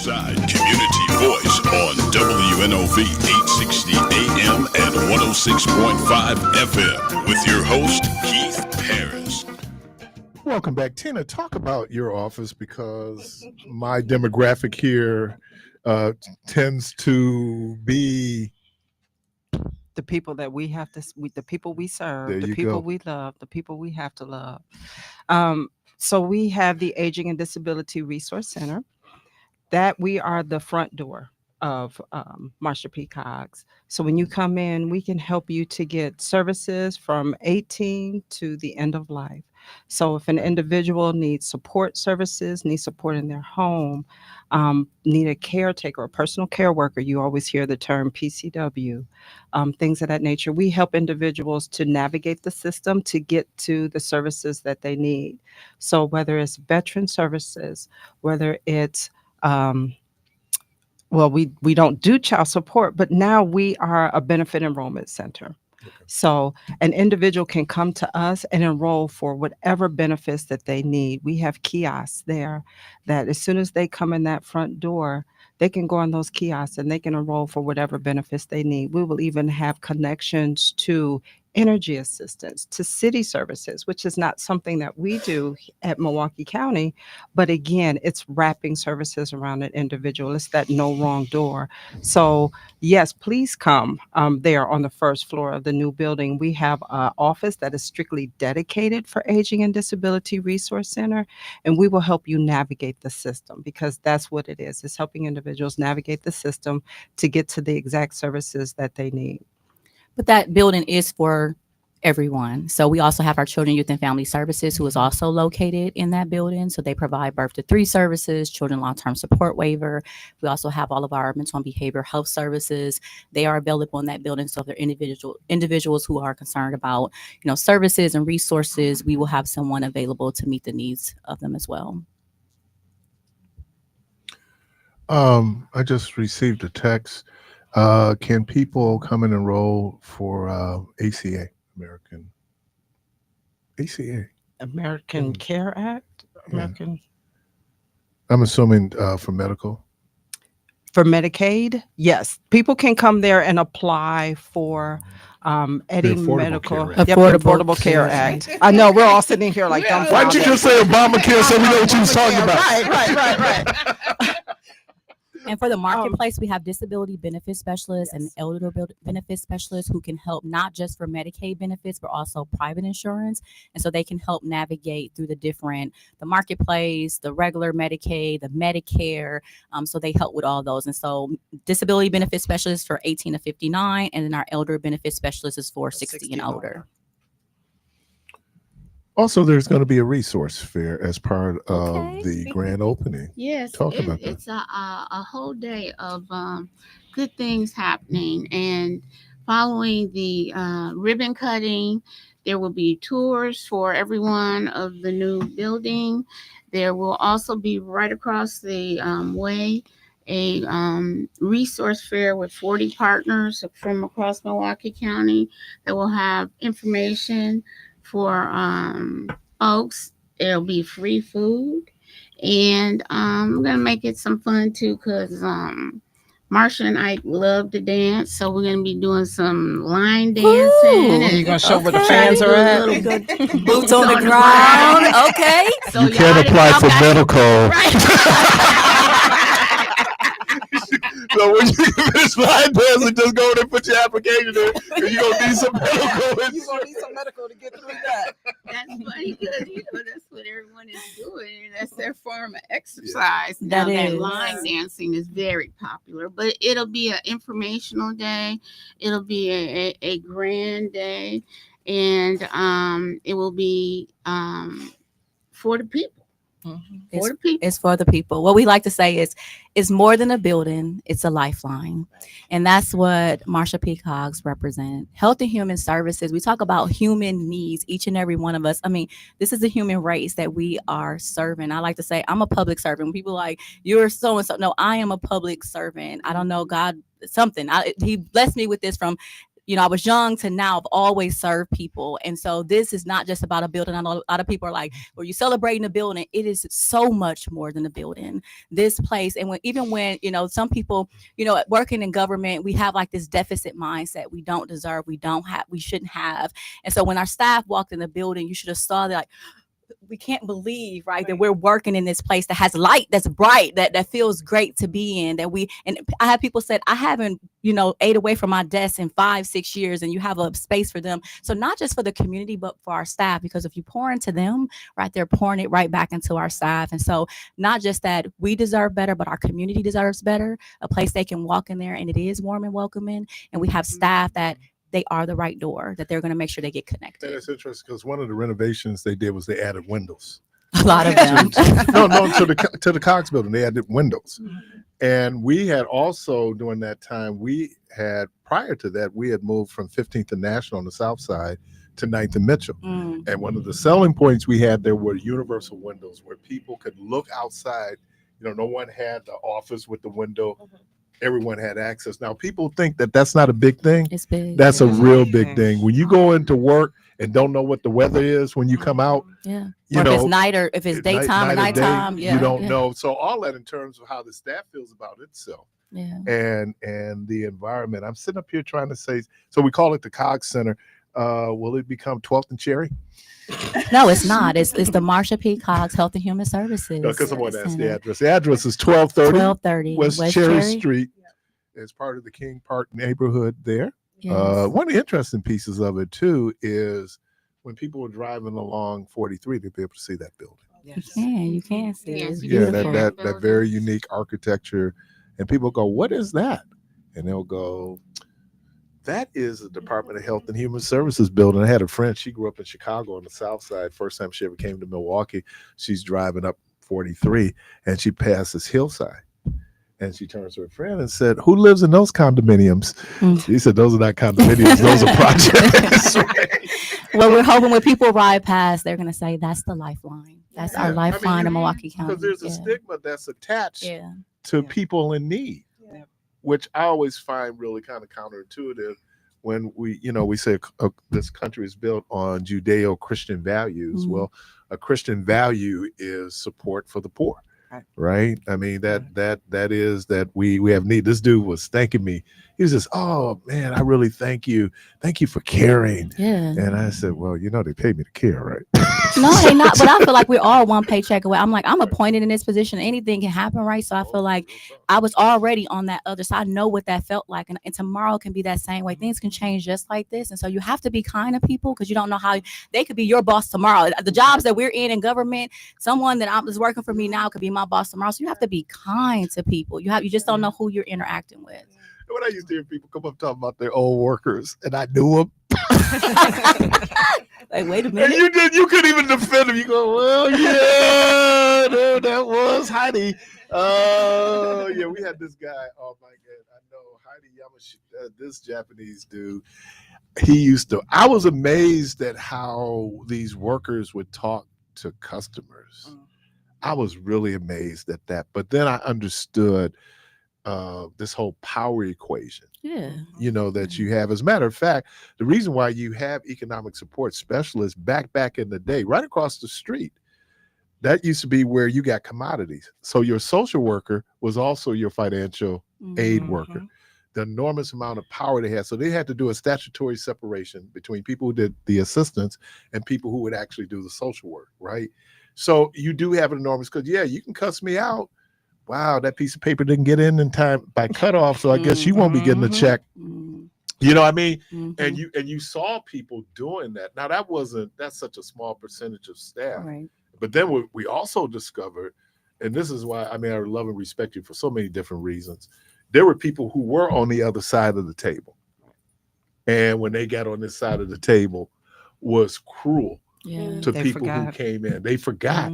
Side Community Voice on WNOV 860 AM and 106.5 FM with your host, Keith Parris. Welcome back. Tina, talk about your office, because my demographic here tends to be the people that we have to, the people we serve, There the you people go. we love, the people we have to love. So we have the Aging and Disability Resource Center. That we are the front door of Marsha P. Cogs. So when you come in, we can help you to get services from 18 to the end of life. So if an individual needs support services, needs support in their home, need a caretaker, a personal care worker, you always hear the term PCW, things of that nature. We help individuals to navigate the system to get to the services that they need. So whether it's veteran services, whether it's well, we don't do child support, but now we are a benefit enrollment center. So an individual can come to us and enroll for whatever benefits that they need. We have kiosks there that as soon as they come in that front door, they can go on those kiosks and they can enroll for whatever benefits they need. We will even have connections to energy assistance, to city services, which is not something that we do at Milwaukee County. But again, it's wrapping services around an individual. It's that no wrong door. So yes, please come there on the first floor of the new building. We have an office that is strictly dedicated for Aging and Disability Resource Center, and we will help you navigate the system, because that's what it is. It's helping individuals navigate the system to get to the exact services that they need. But that building is for everyone. So we also have our Children, Youth, and Family Services, who is also located in that building. So they provide birth to 3 services, children long-term support waiver. We also have all of our mental and behavioral health services. They are available in that building. So if there are individuals who are concerned about, services and resources, we will have someone available to meet the needs of them as well. I just received a text. Can people come and enroll for ACA, American Care Act? American. I'm assuming for medical. For Medicaid, yes, people can come there and apply for Eddie Affordable Medical, Care Act. Yep, the Affordable Care Act. I know we're all sitting here like dumbfounded. Why'd you just say Obamacare so we know what you was talking about? Right. And for the marketplace, we have disability benefit specialists and elder benefit specialists who can help not just for Medicaid benefits, but also private insurance. And so they can help navigate through the marketplace, the regular Medicaid, the Medicare. So they help with all those. And so disability benefit specialists for 18 to 59, and then our elder benefit specialists is for 60 and older. Also, there's going to be a resource fair as part of the grand opening. Yes, Talk about that. It's a whole day of good things happening. And following the ribbon cutting, there will be tours for everyone of the new building. There will also be right across the way a resource fair with 40 partners from across Milwaukee County that will have information for folks. It'll be free food, and I'm gonna make it some fun too, because Marsha and I love to dance, so we're gonna be doing some line dancing. And you're gonna show where the fans are at? Boots on the ground. Okay. So You can't apply for medical. So when you finish line dancing, just go there and put your application in, because you're going to need some medical. You're going to need some medical to get through that. That's funny, because that's what everyone is doing. That's their form of exercise. That Now, is. line dancing is very popular, but it'll be an informational day. It'll be a grand day, and it will be for the people. For the people. It's for the people. What we like to say is, it's more than a building, it's a lifeline. And that's what Marsha P. Cogs represent. Health and Human Services, we talk about human needs, each and every one of us. I mean, this is the human race that we are serving. I like to say, I'm a public servant. When people are like, you're so-and-so. No, I am a public servant. I don't know, God, something. He blessed me with this from I was young to now, I've always served people. And so this is not just about a building. I know a lot of people are like, well, you're celebrating a building. It is so much more than a building. This place, and even when, some people, working in government, we have like this deficit mindset. We don't deserve, we shouldn't have. And so when our staff walked in the building, you should have saw that, like, we can't believe, right, that we're working in this place that has light, that's bright, that feels great to be in, and I have people said, I haven't, ate away from my desk in 5-6 years, and you have a space for them. So not just for the community, but for our staff, because if you pour into them, right, they're pouring it right back into our staff. And so not just that we deserve better, but our community deserves better, a place they can walk in there and it is warm and welcoming. And we have staff that they are the right door, that they're going to make sure they get connected. And it's interesting because one of the renovations they did was they added windows. A lot of them. to the Cox building, they added windows. And we had also, during that time, prior to that, we had moved from 15th and National on the south side to 9th and Mitchell. And one of the selling points we had there were universal windows where people could look outside. No one had the office with the window. Everyone had access. Now, people think that that's not a big thing. It's big. That's a real big thing. When you go into work and don't know what the weather is when you come out, or if it's night or if it's daytime or nighttime, you don't know. So all that in terms of how the staff feels about itself, and the environment. I'm sitting up here trying to say. So we call it the Cox Center. Will it become 12th and Cherry? No, it's not. It's the Marsha P. Cox Health and Human Services. Because someone asked the address. The address is 1230 West Cherry Street. It's part of the King Park neighborhood there. Yes. One of the interesting pieces of it too is when people were driving along 43, they'd be able to see that building. Yes. You can see it. Yeah, that very unique architecture, and people go, "What is that?" And they'll go, that is the Department of Health and Human Services building. I had a friend, she grew up in Chicago on the south side. First time she ever came to Milwaukee, she's driving up 43 and she passes Hillside. And she turns to her friend and said, who lives in those condominiums? She said, those are not condominiums, those are projects. Well, we're hoping when people ride past, they're going to say, that's the lifeline. That's our lifeline in Milwaukee County. Because there's a stigma that's attached to people in need. Which I always find really kind of counterintuitive when we say this country is built on Judeo-Christian values. Well, a Christian value is support for the poor, right? I mean, that is that we have need. This dude was thanking me. He was just, oh man, I really thank you. Thank you for caring. Yeah. And I said, well, they paid me to care, right? No, they not. But I feel like we're all one paycheck away. I'm like, I'm appointed in this position. Anything can happen, right? So I feel like I was already on that other side. I know what that felt like. And tomorrow can be that same way. Things can change just like this. And so you have to be kind to people because you don't know how they could be your boss tomorrow. The jobs that we're in government, someone that is working for me now could be my boss tomorrow. So you have to be kind to people. You just don't know who you're interacting with. When I used to hear people come up talking about their old workers, and I knew them. Like, wait a minute. And you couldn't even defend them. You go, well, yeah, no, that was Heidi. Oh, yeah, we had this guy. Oh, my God. I know Heidi Yamashi, this Japanese dude. I was amazed at how these workers would talk to customers. I was really amazed at that. But then I understood this whole power equation, that you have. As a matter of fact, the reason why you have economic support specialists back in the day, right across the street, that used to be where you got commodities. So your social worker was also your financial aid worker. The enormous amount of power they had. So they had to do a statutory separation between people who did the assistance and people who would actually do the social work, right? So you do have an enormous, because you can cuss me out. Wow, that piece of paper didn't get in time by cutoff, so I guess you won't be getting a check. You know what I mean? And you saw people doing that. Now that's such a small percentage of staff. Right. But then we also discovered, and this is why I love and respect you for so many different reasons. There were people who were on the other side of the table. And when they got on this side of the table was cruel to people who came in. They forgot,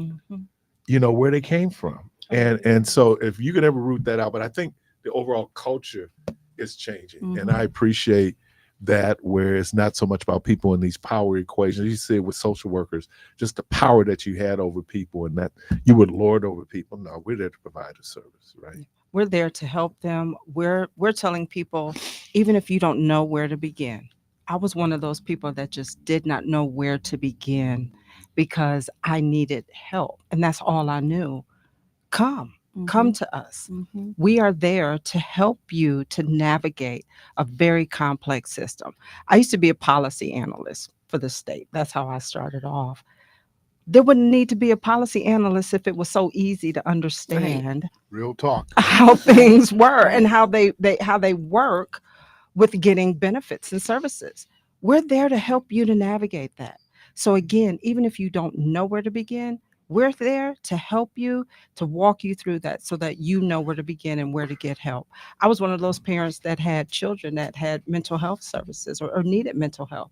where they came from. And so if you could ever root that out, but I think the overall culture is changing. And I appreciate that, where it's not so much about people in these power equations. You see it with social workers, just the power that you had over people and that you would lord over people. No, we're there to provide a service, right? We're there to help them. We're telling people even if you don't know where to begin. I was one of those people that just did not know where to begin because I needed help. And that's all I knew. Come to us. We are there to help you to navigate a very complex system. I used to be a policy analyst for the state. That's how I started off. There wouldn't need to be a policy analyst if it was so easy to understand Real talk. how things were and how they work with getting benefits and services. We're there to help you to navigate that. So again, even if you don't know where to begin, we're there to help you, to walk you through that so that you know where to begin and where to get help. I was one of those parents that had children that had mental health services or needed mental health.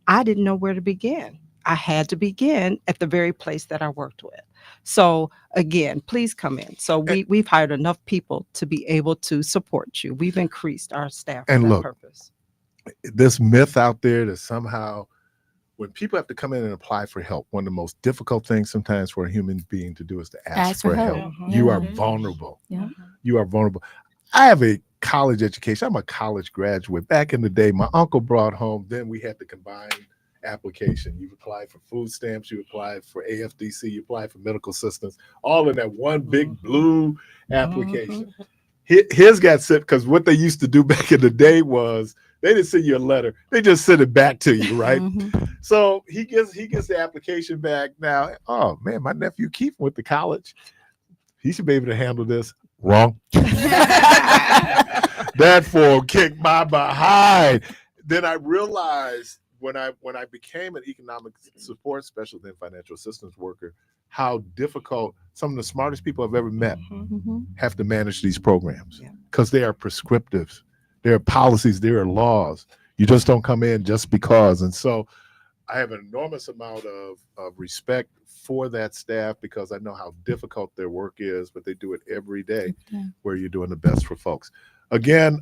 I didn't know where to begin. I had to begin at the very place that I worked with. So again, please come in. So we've hired enough people to be able to support you. We've increased our staff for And that look, purpose. This myth out there that somehow when people have to come in and apply for help, one of the most difficult things sometimes for a human being to do is to ask for help. You are vulnerable. You are vulnerable. I have a college education. I'm a college graduate. Back in the day, my uncle brought home, then we had to combine application. You applied for food stamps, you applied for AFDC, you applied for medical assistance, all in that one big blue application. His got sent because what they used to do back in the day was they didn't send you a letter, they just sent it back to you, right? So he gets the application back. Now, oh man, my nephew Keith went to college. He should be able to handle this. Wrong. That fool kicked my behind. Then I realized when I became an economic support specialist and financial assistance worker, how difficult some of the smartest people I've ever met have to manage these programs because they are prescriptive. There are policies, there are laws. You just don't come in just because. And so I have an enormous amount of respect for that staff because I know how difficult their work is, but they do it every day where you're doing the best for folks. Again,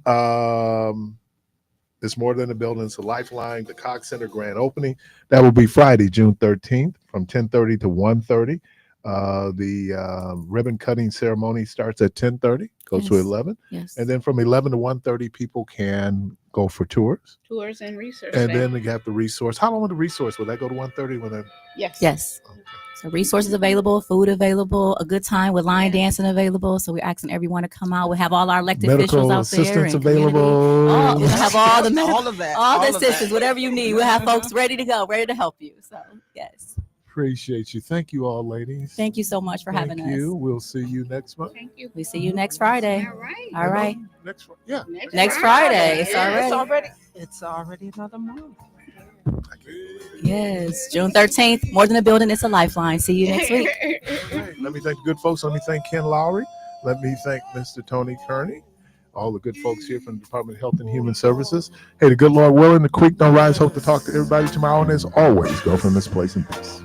it's more than a building. It's a lifeline. The Cox Center grand opening. That will be Friday, June 13th from 10:30 to 1:30. The ribbon cutting ceremony starts at 10:30, goes to 11. And then from 11 to 1:30, people can go for tours. Tours and research. And then they have the resource. How long will the resource? Will that go to 1:30 when they? Yes. So resources available, food available, a good time with line dancing available. So we're asking everyone to come out. We have all our elected officials out there. Medical assistance available. We'll have all the all of that. all the assistance, whatever you need. We'll have folks ready to go, ready to help you. So yes. Appreciate you. Thank you all, ladies. Thank you so much for having us. Thank you. We'll see you next month. Thank you. We see you next Friday. All right. Next Friday. It's already another month. Yes. June 13th. More than a building, it's a lifeline. See you next week. Let me thank the good folks. Let me thank Ken Lowry. Let me thank Mr. Tony Kearney. All the good folks here from the Department of Health and Human Services. Hey, the good Lord willing, the creek don't rise. Hope to talk to everybody tomorrow. And as always, go from this place in peace.